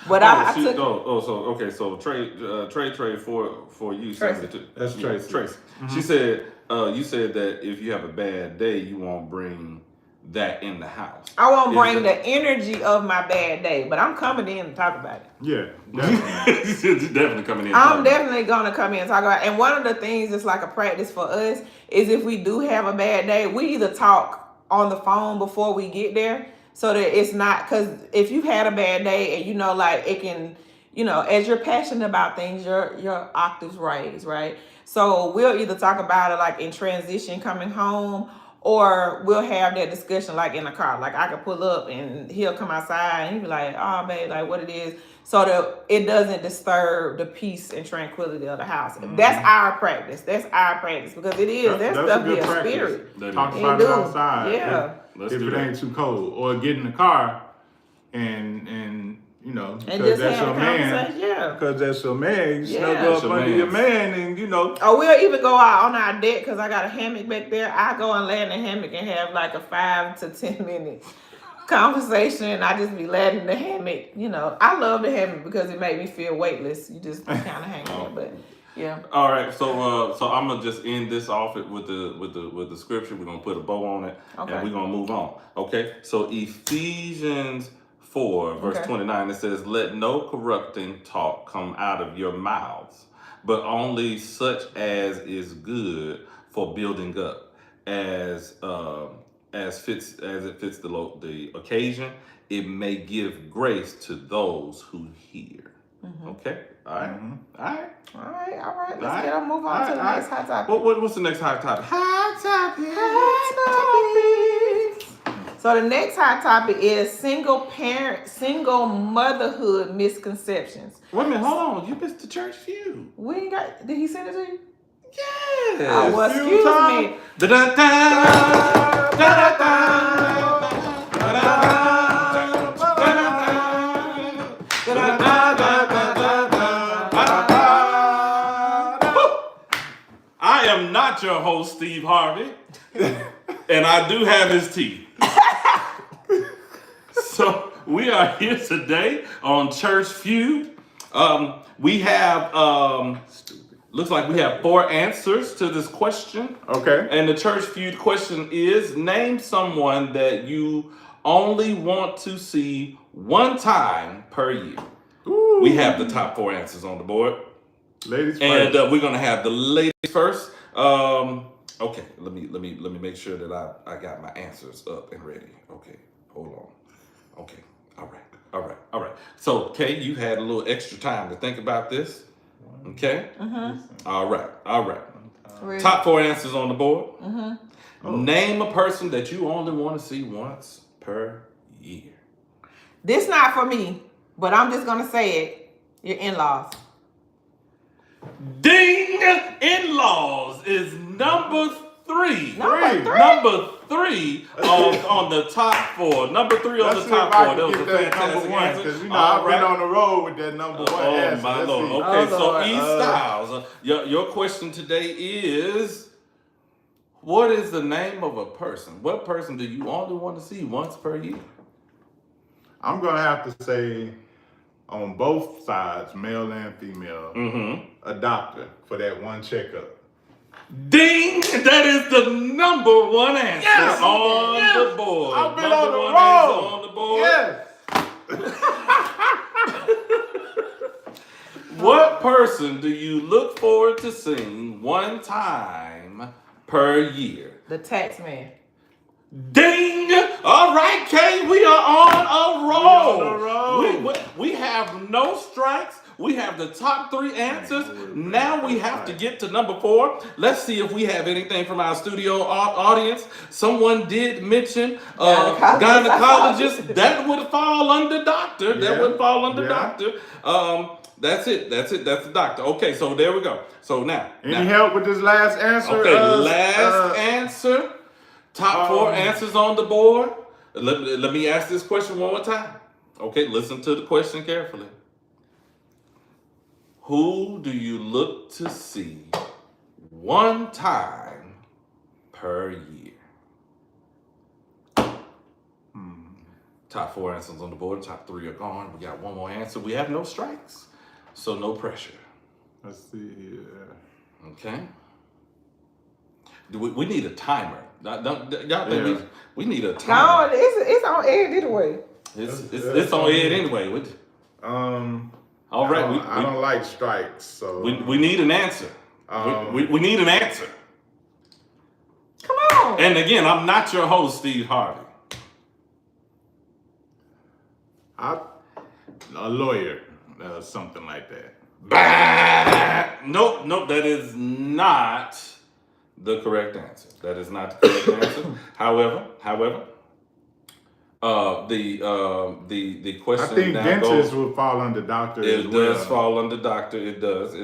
But I took it. So Trey for you. Tracy. That's Tracy. Tracy. She said, you said that if you have a bad day, you won't bring that in the house. I won't bring the energy of my bad day, but I'm coming in to talk about it. Yeah, definitely. Definitely coming in. I'm definitely going to come in and talk about it. And one of the things that's like a practice for us is if we do have a bad day, we either talk on the phone before we get there, so that it's not, because if you had a bad day and, you know, like it can, you know, as you're passionate about things, your octaves raise, right? So we'll either talk about it like in transition coming home, or we'll have that discussion like in the car. Like I could pull up and he'll come outside and he'll be like, oh, babe, like what it is. So that it doesn't disturb the peace and tranquility of the house. That's our practice. That's our practice, because it is. That stuff be a spirit. Talk about it outside. Yeah. If it ain't too cold. Or get in the car and you know, because that's your man. Yeah. Because that's your man. You snuggle up under your man and, you know. Or we'll even go out on our deck, because I got a hammock back there. I go and lay in the hammock and have like a 5 to 10 minute conversation. I just be laying in the hammock. You know, I love the hammock because it made me feel weightless. You just kind of hang there, but yeah. All right, so I'm gonna just end this off with the scripture. We're gonna put a bow on it, and we're gonna move on. Okay, so Ephesians 4 verse 29, it says, "Let no corrupting talk come out of your mouths, but only such as is good for building up, as it fits the occasion. It may give grace to those who hear." Okay. All right. All right. Let's move on to the next hot topic. What's the next hot topic? Hot topics. So the next hot topic is single motherhood misconceptions. Wait a minute, hold on. You missed the church feud. We ain't got. Did he send it to you? Yes. Oh, well, excuse me. I am not your host, Steve Harvey, and I do have his teeth. So we are here today on Church Feud. We have, looks like we have 4 answers to this question. Okay. And the Church Feud question is, name someone that you only want to see one time per year. Ooh. We have the top 4 answers on the board. Ladies first. And we're gonna have the ladies first. Okay, let me make sure that I got my answers up and ready. Okay, hold on. Okay, all right. So, Kay, you had a little extra time to think about this. Okay. All right. Really? Top 4 answers on the board. Name a person that you only want to see once per year. This not for me, but I'm just gonna say it. Your in-laws. Ding! In-laws is number 3. Number 3 on the top 4. Number 3 on the top 4. That was a fantastic answer. Because, you know, I've been on the road with that number 1 answer. Oh, my Lord. Okay, so E. Styles, your question today is, what is the name of a person? What person do you only want to see once per year? I'm going to have to say, on both sides, male and female, a doctor for that one checkup. Ding! That is the number one answer on the board. I've been number on the one roll. answer on the board. Yes. What person do you look forward to seeing one time per year? The tax man. Ding! All right, Kay, we are on a roll. We on a roll. We have no strikes. We have the top 3 answers. Now we have to get to number 4. Let's see if we have anything from our studio audience. Someone did mention gynecologist. That would fall under doctor. That would fall under doctor. That's it. That's the doctor. Okay, so there we go. So now. Any help with this last answer? Okay, last answer. Top 4 answers on the board. Let me ask this question one more time. Okay, listen to the question carefully. Who do you look to see one time per year? Top 4 answers on the board. Top 3 are gone. We got one more answer. We have no strikes, so no pressure. Let's see here. Okay. We need a timer. Y'all think we need a timer? No, it's on air anyway. It's on air anyway. All right. I don't like strikes, so we need an answer. We need an answer. Come on. And again, I'm not your host, Steve Harvey. A lawyer, something like that. Nope. That is not the correct answer. That is not the correct answer. However, the question. I think now dentist goes, would fall under doctor. It does fall under doctor. It does.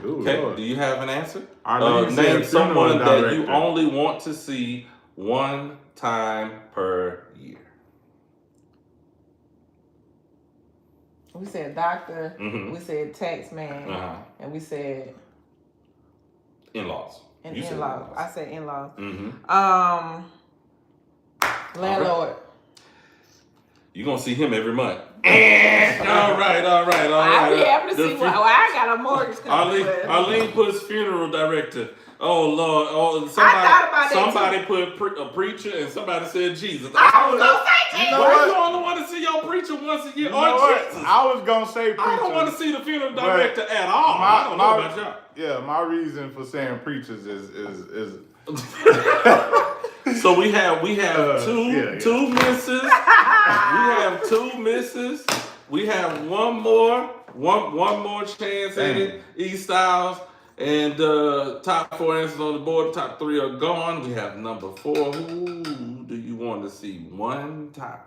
Okay. Lord. Do you have an answer? Name someone that you only want to see one time per year. We said doctor. We said tax man, and we said in-laws. And in-laws. I said in-laws. Landlord. Right. You're going to see him every month. All right. I'll be happy to see one. I got a mortgage company. Arlene puts funeral director. Oh, Lord. Oh, somebody put a preacher and somebody said Jesus. I was going to say Jesus. Why you only want to see your preacher once a year? Jesus. I was going to say preacher. I don't want to see the funeral director at all. I don't know about y'all. Yeah, my reason for saying preachers is So we have two misses. We have 2 misses. We have one more chance at it. E Styles. And top 4 answers on the board. Top 3 are gone. We have number 4. Who do you want to see one time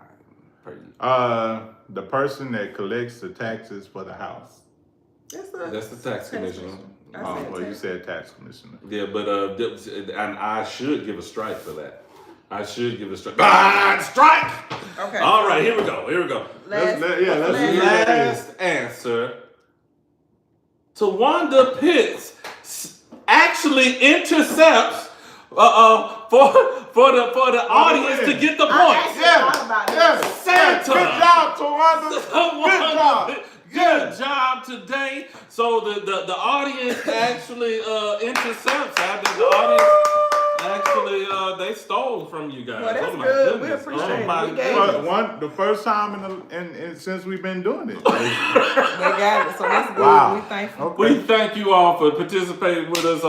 per year? The person that collects the taxes for the house. That's the tax commissioner. Well, you said tax commissioner. Yeah, but and I should give a strike for that. I should give a strike. Strike! Okay. All right, here we go. Last answer. Tawanda Pitts actually intercepts for the audience to get the points. Yes. Santa. Good job, Tawanda. Good job today. So the audience actually intercepts. The audience actually they stole from you guys. Well, that's oh my good. goodness. We appreciate it. My We gave the first time since we've been doing it. They got it. So that's good. Wow. We thankful. Okay. We thank you all for participating with us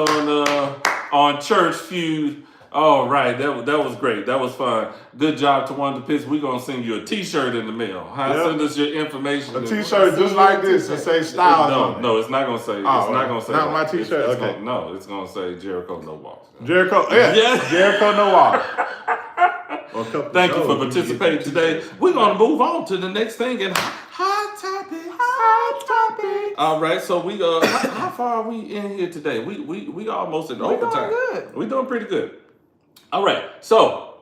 on Church Feud. All right, that was great. That was fun. Good job to Wanda Pitts. We're gonna send you a T-shirt in the mail. Send us your information. A T-shirt just like this and say Styles. No, it's not gonna say. Not my T-shirt. It's okay. It's gonna say Jericho No Walls. Jericho. Yeah. Jericho No Walls. Thank you for participating today. We're gonna move on to the next thing and hot topics. All right, so we how far are we in here today? We almost in overtime. We're doing pretty good. All right, so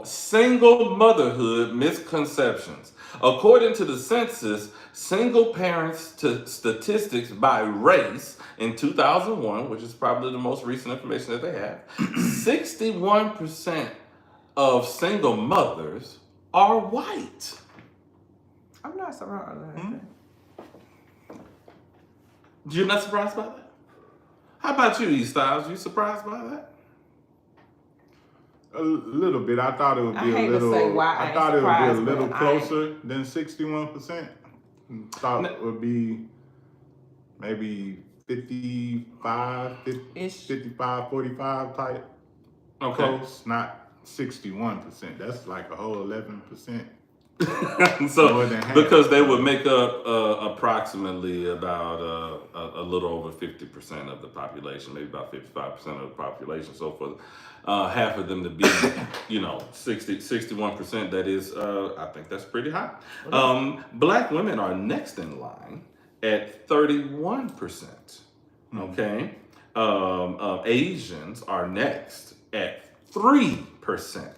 single motherhood misconceptions. According to the census, single parents statistics by race in 2001, which is probably the most recent information that they have, 61% of single mothers are white. I'm not surprised. You're not surprised by that? How about you, E Styles? You surprised by that? A little bit. I thought it would be I thought it would be a little closer than 61%. Thought it would be maybe 55, 45 type. Okay. Close, not 61%. That's like a whole 11%. So because they would make up approximately about a little over 50% of the population, maybe about 55% of the population. So for half of them to be, 61%, that is, I think that's pretty high. Black women are next in line at 31%. Okay. Asians are next at 3%.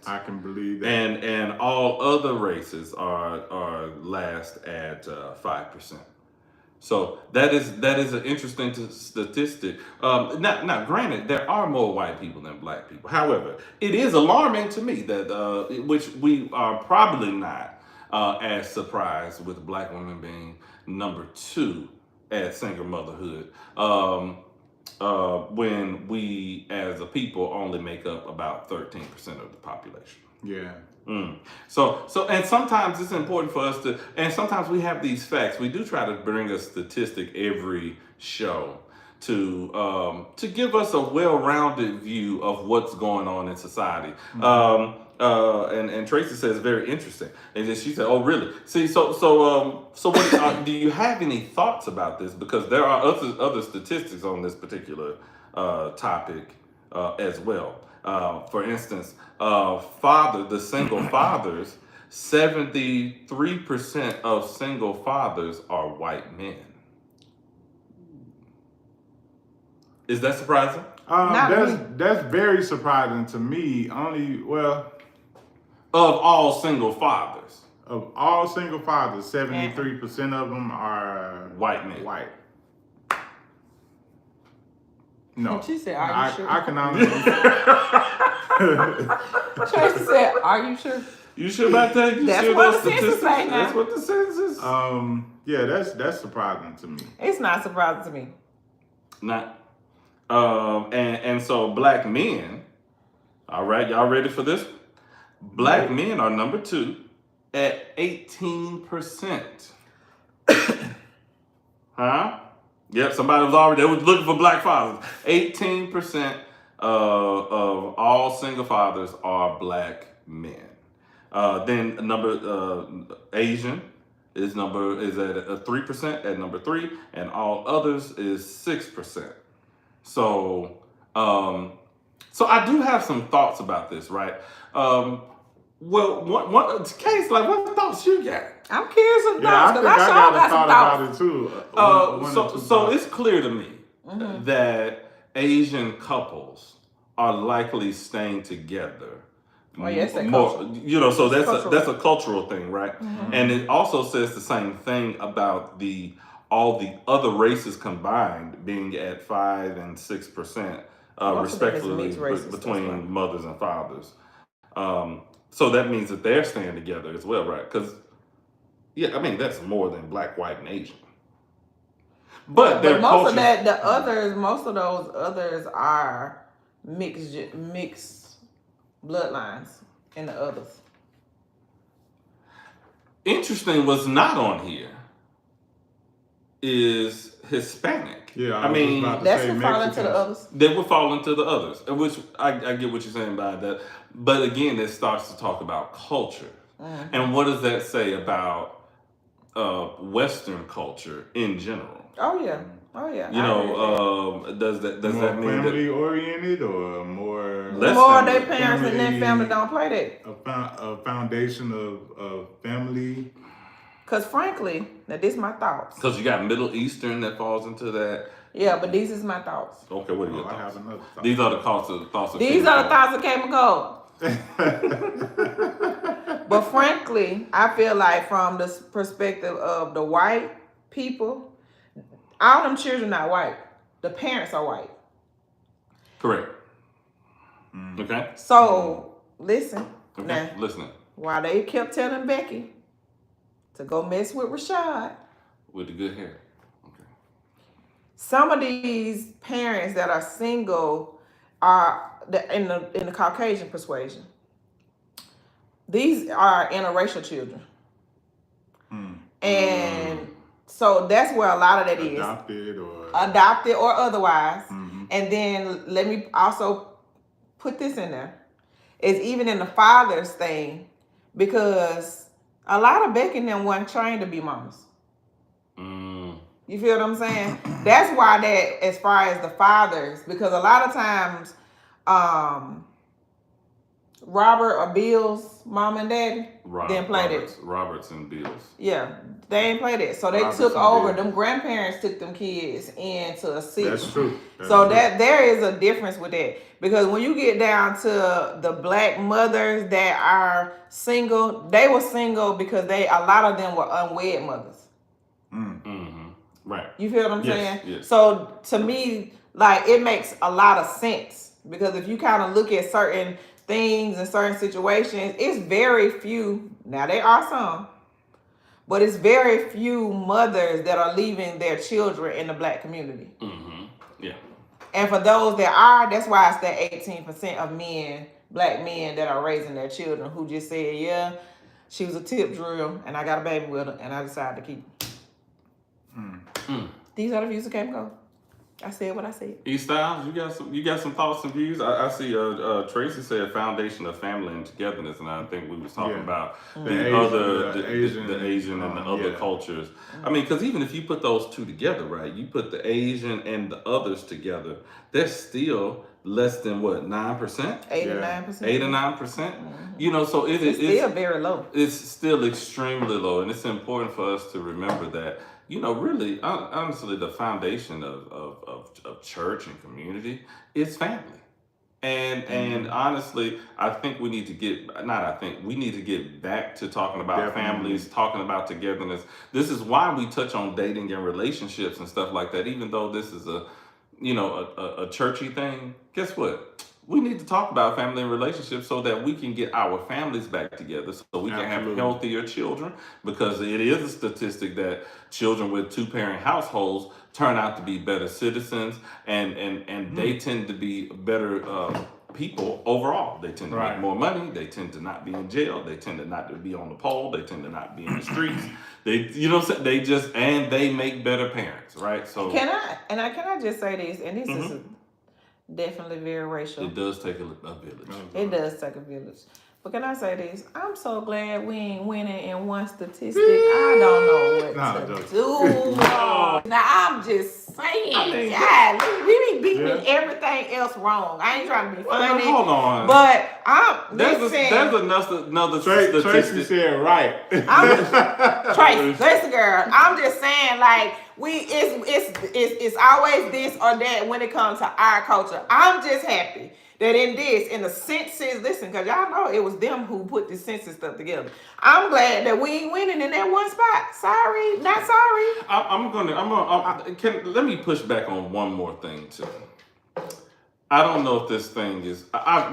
I can believe that. And all other races are last at 5%. So that is an interesting statistic. Now, granted, there are more white people than black people. However, it is alarming to me that which we are probably not as surprised with black women being number 2 at single motherhood. When we as a people only make up about 13% of the population. Yeah. So and sometimes it's important for us to, and sometimes we have these facts. We do try to bring a statistic every show to give us a well-rounded view of what's going on in society. And Tracy says very interesting, and then she said, "Oh, really? See, so what, do you have any thoughts about this? Because there are other statistics on this particular topic as well. For instance, the single fathers, 73% of single fathers are white men. Is that surprising? That's very surprising to me. Of all single fathers. Of all single fathers, 73% of them are white men. White. No. And she said, "Are you sure?" I can honestly. Tracy said, "Are you sure?" You sure about that? That's what the census say now. That's what the census. Yeah, that's surprising to me. It's not surprising to me. Not. And so black men. All right, y'all ready for this? Black men are number 2 at 18%. Huh? Yep, somebody they was looking for black fathers. 18% of all single fathers are black men. Then Asian is at 3% at number 3, and all others is 6%. So I do have some thoughts about this, right? Well, one case, like, what thoughts you got? I'm curious of thoughts, because I got a thought about it too. So it's clear to me that Asian couples are likely staying together. Oh, yes, more, so that's a cultural thing, right? And it also says the same thing about all the other races combined being at 5 and 6%, respectively, between mothers and fathers. So that means that they're staying together as well, right? Because, that's more than black, white, and Asian. But most of those others are mixed bloodlines in the others. Interesting, what's not on here is Hispanic. Yeah, that's what fall into the others. They would fall into the others, which I get what you're saying by that. But again, it starts to talk about culture. And what does that say about Western culture in general? Oh yeah. Does that mean family oriented or more their parents and their family don't play that? A foundation of family. Because frankly, now this is my thoughts. Because you got Middle Eastern that falls into that. Yeah, but these is my thoughts. Okay, what are your thoughts? I have another thought. These are the thoughts of These are the thoughts that came and go. But frankly, I feel like from the perspective of the white people, all them children not white. The parents are white. Correct. Okay. So listen. Okay. Now, listening. While they kept telling Becky to go mess with Rashad. With the good hair. Okay. some of these parents that are single are in the Caucasian persuasion. These are interracial children. And so that's where a lot of that is. Adopted or otherwise. And then let me also put this in there. It's even in the father's thing, because a lot of Becky and them weren't trained to be mamas. You feel what I'm saying? That's why that, as far as the fathers, because a lot of times, Robert or Bill's mom and daddy didn't play that. Roberts and Bill's. Yeah, they ain't play that. So they took over. Them grandparents took them kids into a city. That's true. That there is a difference with that. Because when you get down to the black mothers that are single, they were single because a lot of them were unwed mothers. Right. You feel what I'm saying? Yes. So to me, like, it makes a lot of sense, because if you kind of look at certain things and certain situations, it's very few. Now there are some, but it's very few mothers that are leaving their children in the black community. Yeah. And for those that are, that's why it's that 18% of men, black men, that are raising their children who just said, yeah, she was a tip drill and I got a baby with her and I decided to keep her. These are the views that came and go. I said what I said. E Styles, you got some thoughts and views. I see Tracy said foundation of family and togetherness, and I think we was talking about the Asian and the other cultures. I mean, because even if you put those two together, right? You put the Asian and the others together, they're still less than what, 9%? 8 or 9%. 8 or 9%. You know, so it's still very low. It's still extremely low, and it's important for us to remember that. You know, really, honestly, the foundation of church and community is family. And honestly, I think we need to get back to talking about families, talking about togetherness. This is why we touch on dating and relationships and stuff like that. Even though this is a churchy thing, guess what? We need to talk about family and relationships so that we can get our families back together, so we can have healthier children, because it is a statistic that children with two-parent households turn out to be better citizens, and they tend to be better people overall. They tend to make more money. They tend to not be in jail. They tend to not to be on the pole. They tend to not be in the streets. They make better parents, right? So can I just say this? And this is definitely very racial. It does take a village. It does take a village. But can I say this? I'm so glad we ain't winning in one statistic. I don't know what to do. Now I'm just saying, God, we be beating everything else wrong. I ain't trying to be funny. Hold on. But there's another statistic. Tracy said right. Tracy, that's the girl. I'm just saying, like, it's always this or that when it comes to our culture. I'm just happy that in the census, listen, because y'all know it was them who put the census stuff together. I'm glad that we ain't winning in that one spot. Sorry, not sorry. Let me push back on one more thing too. I don't know if this thing is,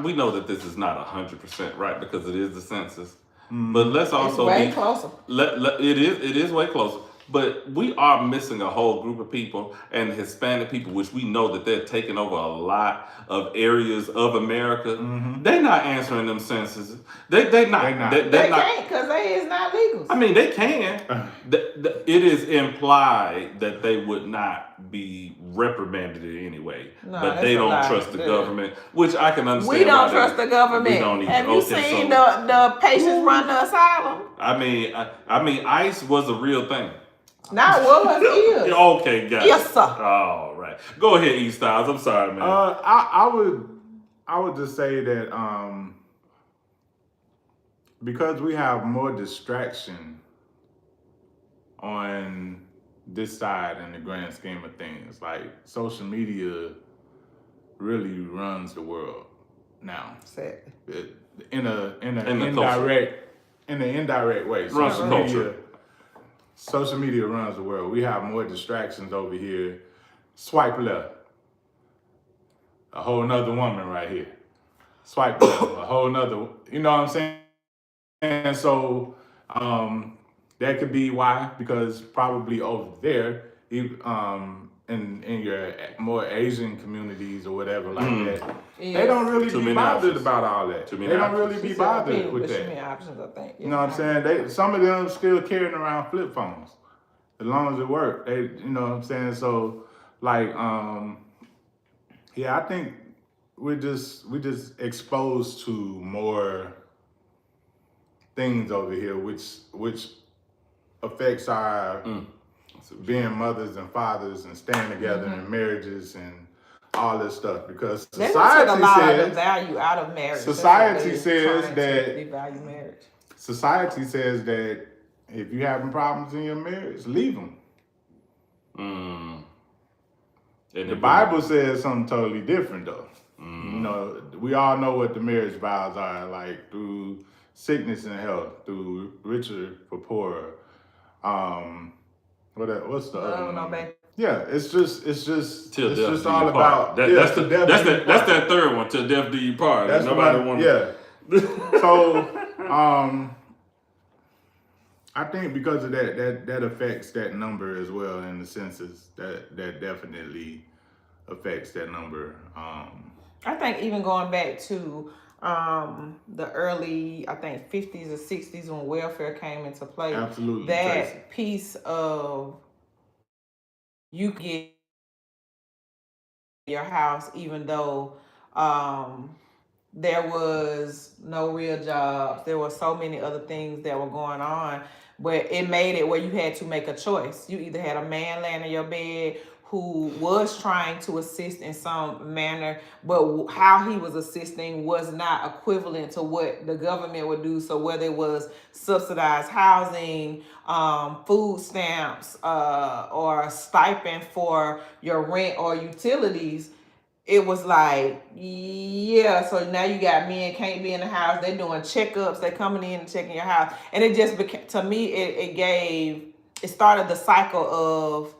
we know that this is not 100% right, because it is the census, but let's also it's way closer. It is way closer. But we are missing a whole group of people, and Hispanic people, which we know that they're taking over a lot of areas of America. They're not answering them censuses. They can't, because it's not legal. I mean, they can. It is implied that they would not be reprimanded in any way, but they don't trust the government, which I can understand. We don't trust the government. We don't either. Have you seen the patients run the asylum? I mean, ICE was a real thing. Not was, is. Okay, got it. Yes, sir. All right. Go ahead, E Styles. I'm sorry, man. I would just say that because we have more distraction on this side in the grand scheme of things, like social media really runs the world now. In an indirect way. Social media runs the world. We have more distractions over here. Swipe left. A whole nother woman right here. Swipe left. A whole nother, you know what I'm saying? And so that could be why, because probably over there, in your more Asian communities or whatever like that, Yes. they don't really Too be many bothered options. about all that. Too many They don't options. really be bothered with Too many that. options, I think. You know what I'm saying? Some of them still carrying around flip phones, as long as it works. They, you know what I'm saying? So, like, yeah, I think we're just exposed to more things over here, which affects our being mothers and fathers and staying together in marriages and all this stuff, because society took a lot says of the value out of marriage. Society says that devalue marriage. Society says that if you're having problems in your marriage, leave them. The Bible says something totally different, though. You know, we all know what the marriage vows are, like through sickness and health, through richer for poorer. What's the other one? Yeah, it's just Till death just do all you about part. That's that third one. Till death do you part. That's nobody wants. Yeah. So I think because of that affects that number as well in the census. That definitely affects that number. I think even going back to the early, I think 50s or 60s when welfare came into play. Absolutely. That piece of you get your house even though there was no real jobs. There were so many other things that were going on, but it made it where you had to make a choice. You either had a man laying in your bed who was trying to assist in some manner, but how he was assisting was not equivalent to what the government would do. So whether it was subsidized housing, food stamps, or a stipend for your rent or utilities, it was like, yeah, so now you got men can't be in the house. They're doing checkups. They're coming in and checking your house. And it just became, to me, it started the cycle of,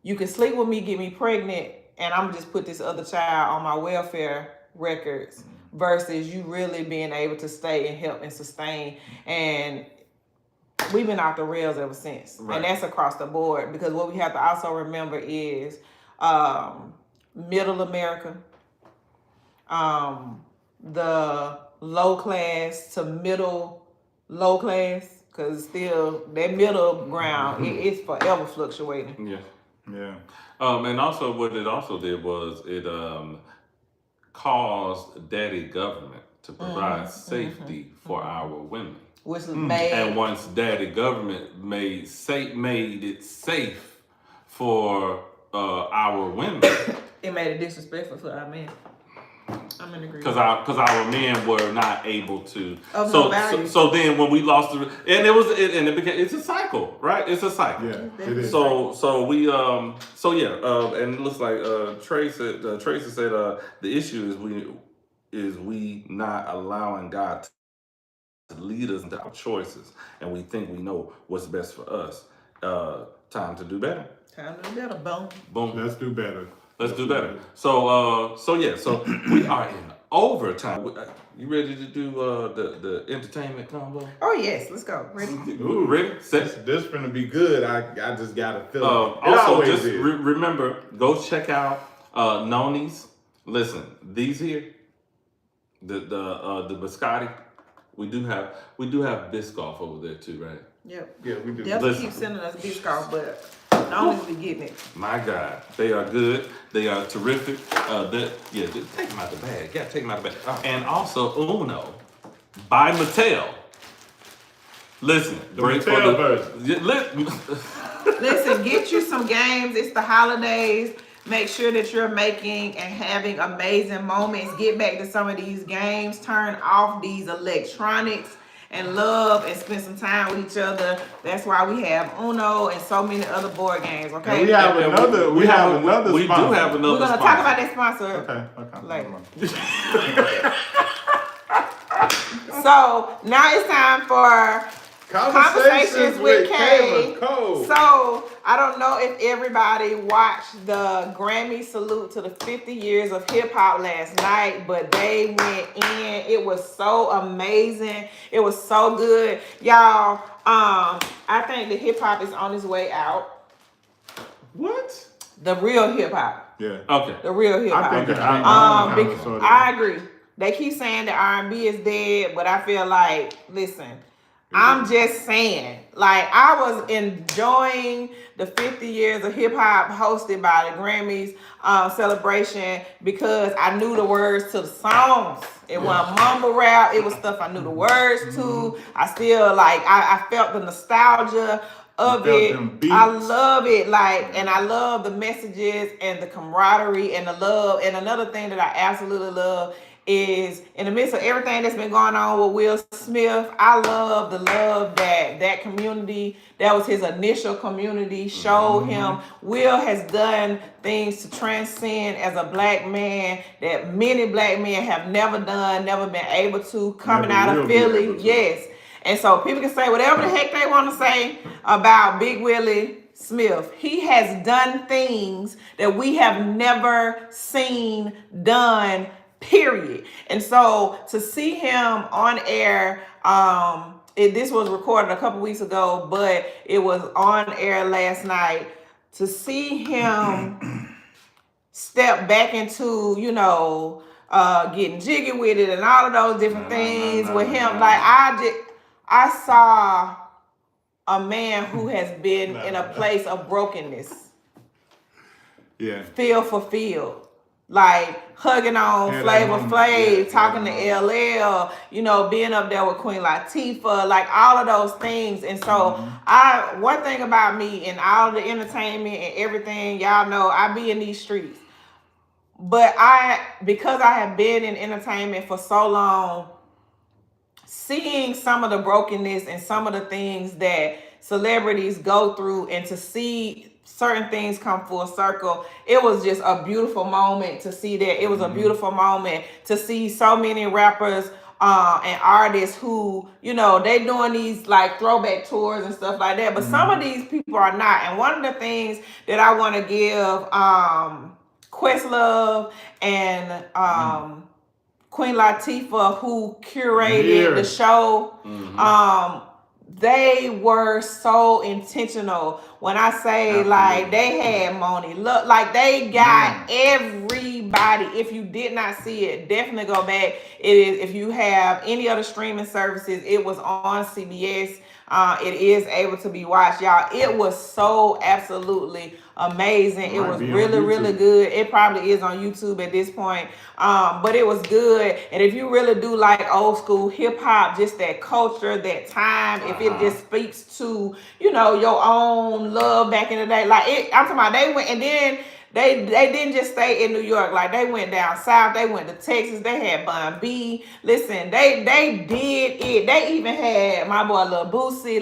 you can sleep with me, get me pregnant, and I'm just put this other child on my welfare records versus you really being able to stay and help and sustain. And we've been off the rails ever since. Right. And that's across the board, because what we have to also remember is middle America, the low class to middle low class, because still that middle ground, it's forever fluctuating. Yeah. Yeah. And also what it also did was it caused daddy government to provide safety for our women. Which made, and once daddy government made it safe for our women, it made it disrespectful for our men. I'm in agreement. Because our men were not able to. So then when we lost it's a cycle, right? It's a cycle. Yeah, it is. So we and it looks like Tracy said the issue is we not allowing God to lead us into our choices, and we think we know what's best for us. Time to do better. Time to do better. Boom. Boom. Let's do better. Let's do better. So we are in overtime. You ready to do the entertainment combo? Oh yes, let's go. Ready? Ooh, ready? Set. This gonna be good. I just gotta feel it. Also, just remember, go check out Noni's. Listen, these here, the biscotti. We do have Biscoff over there too, right? Yep. Yeah, we do. Definitely keep sending us Biscoff, but Noni's be getting it. My God, they are good. They are terrific. Just take them out the bag. Yeah, take them out the bag. And also Uno by Mattel. Listen, the Mattel version. Listen, get you some games. It's the holidays. Make sure that you're making and having amazing moments. Get back to some of these games. Turn off these electronics and love and spend some time with each other. That's why we have Uno and so many other board games, okay? And we have another sponsor. We do have another We're going to talk about that sponsor later. So now it's time for Conversations with Kay. So I don't know if everybody watched the Grammy salute to the 50 years of hip hop last night, but they went in. It was so amazing. It was so good. Y'all, I think the hip hop is on its way out. What? The real hip hop. Yeah. Okay. The real hip hop. I think I agree. They keep saying that R&B is dead, but I feel like, listen, I'm just saying, like, I was enjoying the 50 years of hip hop hosted by the Grammys celebration because I knew the words to the songs. It wasn't mumble rap. It was stuff I knew the words to. I still I felt the nostalgia of it. I love it, and I love the messages and the camaraderie and the love. And another thing that I absolutely love is in the midst of everything that's been going on with Will Smith, I love the love that community, that was his initial community, showed him. Will has done things to transcend as a black man that many black men have never done, never been able to, coming out of Philly. Yes. And so people can say whatever the heck they want to say about Big Willie Smith. He has done things that we have never seen done, period. And so to see him on air, this was recorded a couple weeks ago, but it was on air last night. To see him step back into, getting jiggy with it and all of those different things with him, I saw a man who has been in a place of brokenness. Yeah. Feel fulfilled. Like hugging on Flavor Flav, talking to LL, being up there with Queen Latifah, like all of those things. And so one thing about me and all the entertainment and everything, y'all know, I be in these streets. But because I have been in entertainment for so long, seeing some of the brokenness and some of the things that celebrities go through and to see certain things come full circle, it was just a beautiful moment to see that. It was a beautiful moment to see so many rappers and artists who, they doing these like throwback tours and stuff like that. But some of these people are not. And one of the things that I want to give Questlove and Queen Latifah, who curated the show, they were so intentional. When I say they had money, look, like they got everybody. If you did not see it, definitely go back. It is, if you have any other streaming services, it was on CBS. It is able to be watched, y'all. It was so absolutely amazing. It was really, really good. It probably is on YouTube at this point. But it was good. And if you really do like old school hip hop, just that culture, that time, if it just speaks to, your own love back in the day. I'm talking about they went and then they didn't just stay in New York. Like they went down south. They went to Texas. They had Bun B. Listen, they did it. They even had my boy Lil Boosie.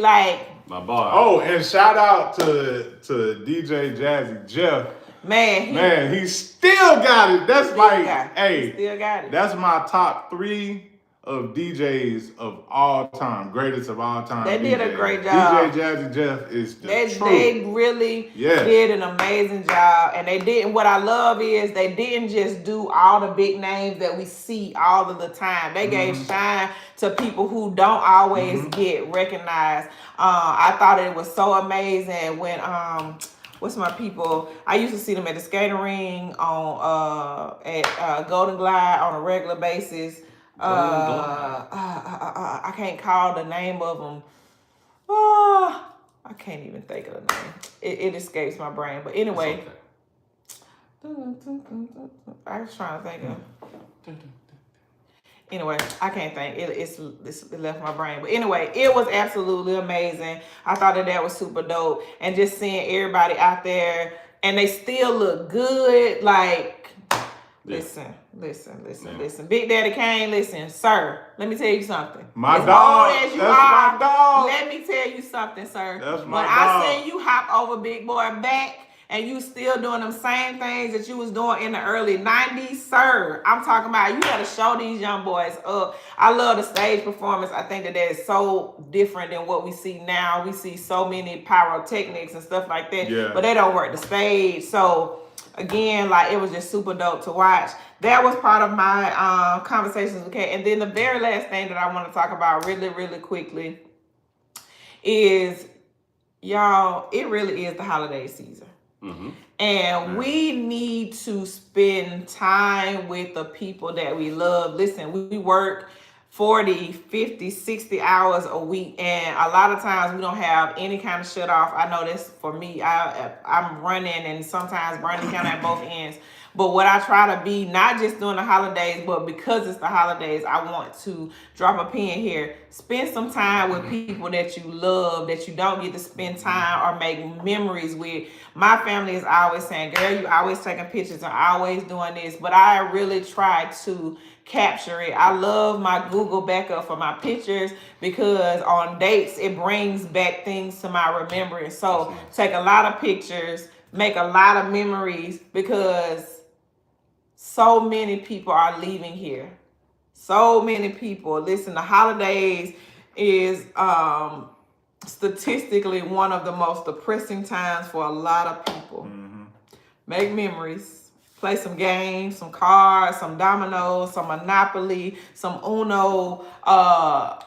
My boy. Oh, and shout out to DJ Jazzy Jeff. Man, he still got it. That's he still got it. That's my top 3 of DJs of all time, greatest of all time. They did a great job. DJ Jazzy Jeff is the truth. They really did an amazing job. And they didn't, what I love is they didn't just do all the big names that we see all of the time. They gave shine to people who don't always get recognized. I thought it was so amazing when what's my people? I used to see them at the skating ring at Golden Glide on a regular basis. I can't call the name of them. I can't even think of the name. It escapes my brain. But anyway, I was trying to think of. Anyway, I can't think. It left my brain. But anyway, it was absolutely amazing. I thought that was super dope. And just seeing everybody out there, and they still look good. Listen. Big Daddy Kane, listen, sir, let me tell you something. My dog. That's my dog. Let me tell you something, sir. That's my dog. I seen you hop over Big Boy back and you still doing them same things that you was doing in the early 90s, sir. I'm talking about you gotta show these young boys up. I love the stage performance. I think that is so different than what we see now. We see so many pyrotechnics and stuff like that, but they don't work the stage. So again, it was just super dope to watch. That was part of my conversations with Kate. And then the very last thing that I want to talk about really, really quickly is, y'all, it really is the holiday season. And we need to spend time with the people that we love. Listen, we work 40, 50, 60 hours a week. And a lot of times we don't have any kind of shut off. I know this for me. I'm running and sometimes burning kind of at both ends. But what I try to be, not just during the holidays, but because it's the holidays, I want to drop a pin here. Spend some time with people that you love, that you don't get to spend time or make memories with. My family is always saying, girl, you always taking pictures and always doing this. But I really try to capture it. I love my Google backup for my pictures because on dates, it brings back things to my remembrance. So take a lot of pictures, make a lot of memories because so many people are leaving here. So many people. Listen, the holidays is statistically one of the most depressing times for a lot of people. Make memories. Play some games, some cards, some dominoes, some Monopoly, some Uno,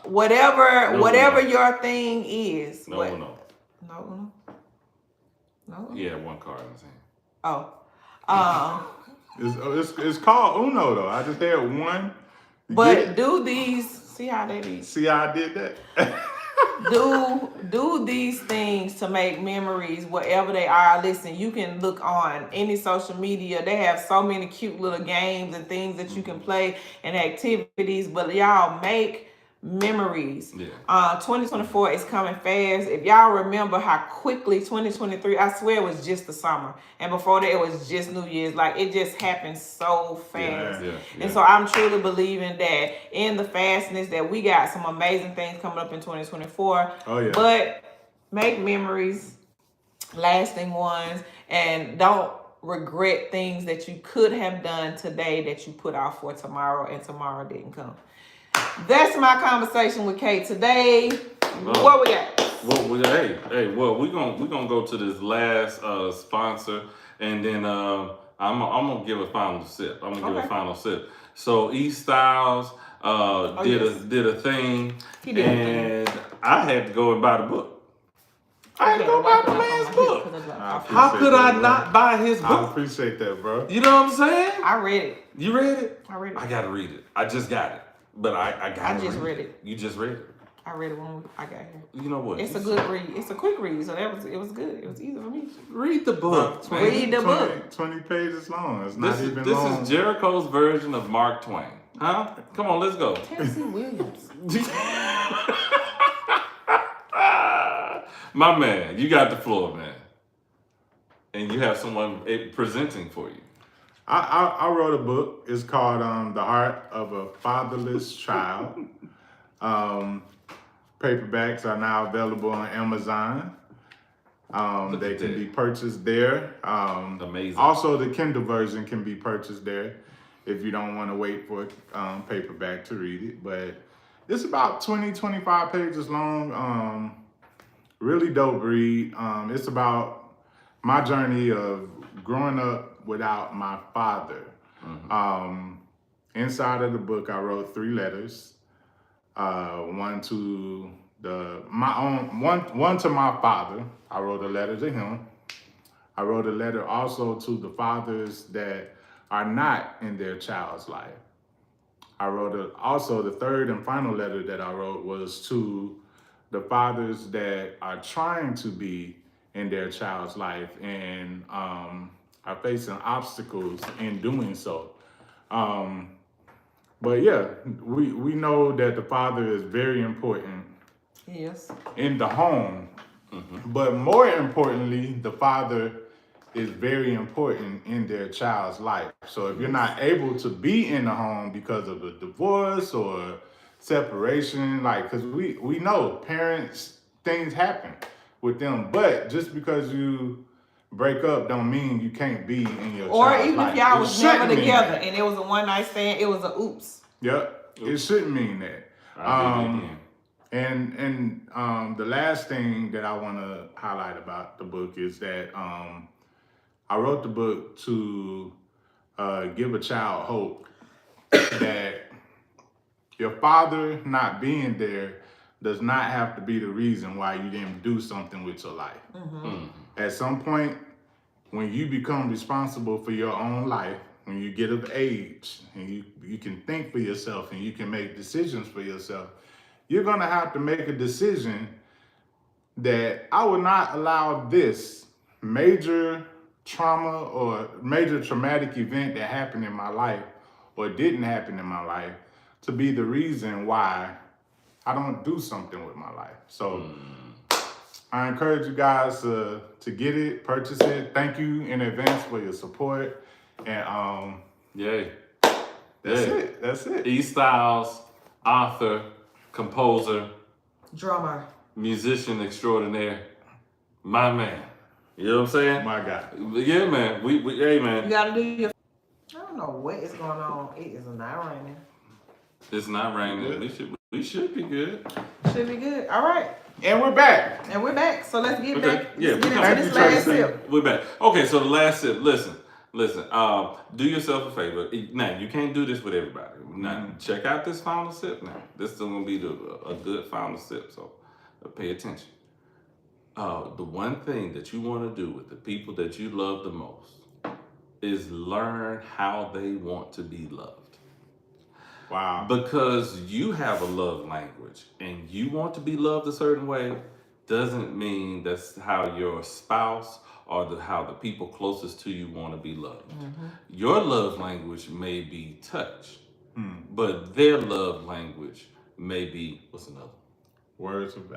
whatever your thing is. No Uno. No Uno? No Uno? Yeah, one card in his hand. Oh. It's called Uno though. I just had one. But do these, see how they be. See how I did that? do these things to make memories wherever they are. Listen, you can look on any social media. They have so many cute little games and things that you can play and activities, but y'all make memories. 2024 is coming fast. If y'all remember how quickly 2023, I swear it was just the summer, and before that it was just New Year's. Like, it just happened so fast. And so I'm truly believing that in the fastness that we got some amazing things coming up in 2024. But make memories, lasting ones, and don't regret things that you could have done today that you put off for tomorrow and tomorrow didn't come. That's my conversation with Kate today. What we got? Well, we're gonna go to this last sponsor, and then I'm gonna give a final sip. So East Styles did a thing, and I had to go and buy the book. I had to go buy the man's book. How could I not buy his book? I appreciate that, bro. You know what I'm saying? I read it. You read it? I read it. I gotta read it. I just got it. But I just read it. You just read it? I read it when I got here. You know what? It's a good read. It's a quick read, so it was good. It was easy for me. Read the book. Read the book. 20 pages long. It's not even long. This is Jericho's version of Mark Twain. Huh? Come on, let's go. Tennessee Williams. My man, you got the floor, man. And you have someone presenting for you. I wrote a book. It's called The Heart of a Fatherless Child. Paperbacks are now available on Amazon. They can be purchased there. Amazing. Also, the Kindle version can be purchased there if you don't want to wait for a paperback to read it. But it's about 20, 25 pages long. Really dope read. It's about my journey of growing up without my father. Inside of the book, I wrote 3 letters. One to one to my father. I wrote a letter to him. I wrote a letter also to the fathers that are not in their child's life. I wrote also the third and final letter that I wrote was to the fathers that are trying to be in their child's life and are facing obstacles in doing so. But yeah, we know that the father is very important in the home. But more importantly, the father is very important in their child's life. So if you're not able to be in the home because of a divorce or separation, like, because we know parents, things happen with them, but just because you break up don't mean you can't be in your or child's even life. if y'all was never together and it was a one night stand, it was a oops. Yep, it shouldn't mean that. And the last thing that I want to highlight about the book is that I wrote the book to give a child hope that your father not being there does not have to be the reason why you didn't do something with your life. At some point, when you become responsible for your own life, when you get of age and you can think for yourself and you can make decisions for yourself, you're going to have to make a decision that I will not allow this major trauma or major traumatic event that happened in my life or didn't happen in my life to be the reason why I don't do something with my life. So I encourage you guys to get it, purchase it. Thank you in advance for your support. And Yay. That's it. E. Styles, author, composer, drummer, musician extraordinaire, my man. You know what I'm saying? My guy. Yeah, man. We hey, man. you gotta do your. I don't know what is going on. It is not raining. It's not raining. We should be good. Should be good. All right. And we're back. So let's get back. Yeah, Let's get into this last sip. We're back. Okay, so the last sip. Listen. Do yourself a favor. Now you can't do this with everybody. Now check out this final sip. Now this is gonna be a good final sip. So pay attention. The one thing that you want to do with the people that you love the most is learn how they want to be loved. Wow. Because you have a love language and you want to be loved a certain way doesn't mean that's how your spouse or how the people closest to you want to be loved. Your love language may be touch, but their love language may be, what's another? Words of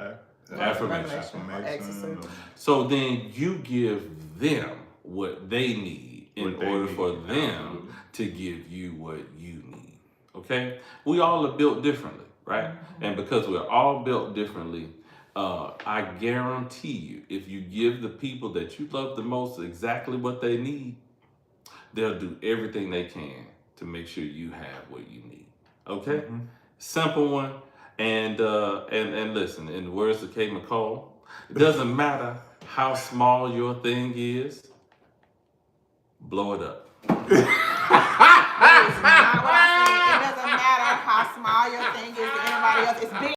affirmation. So then you give them what they need in order for them to give you what you need. Okay? We all are built differently, right? And because we're all built differently, I guarantee you, if you give the people that you love the most exactly what they need, they'll do everything they can to make sure you have what you need. Okay? Simple one. And listen, in the words of Kate McCall, it doesn't matter how small your thing is, blow it up. That is not what I said. It doesn't matter how small your thing is to anybody else. It's big.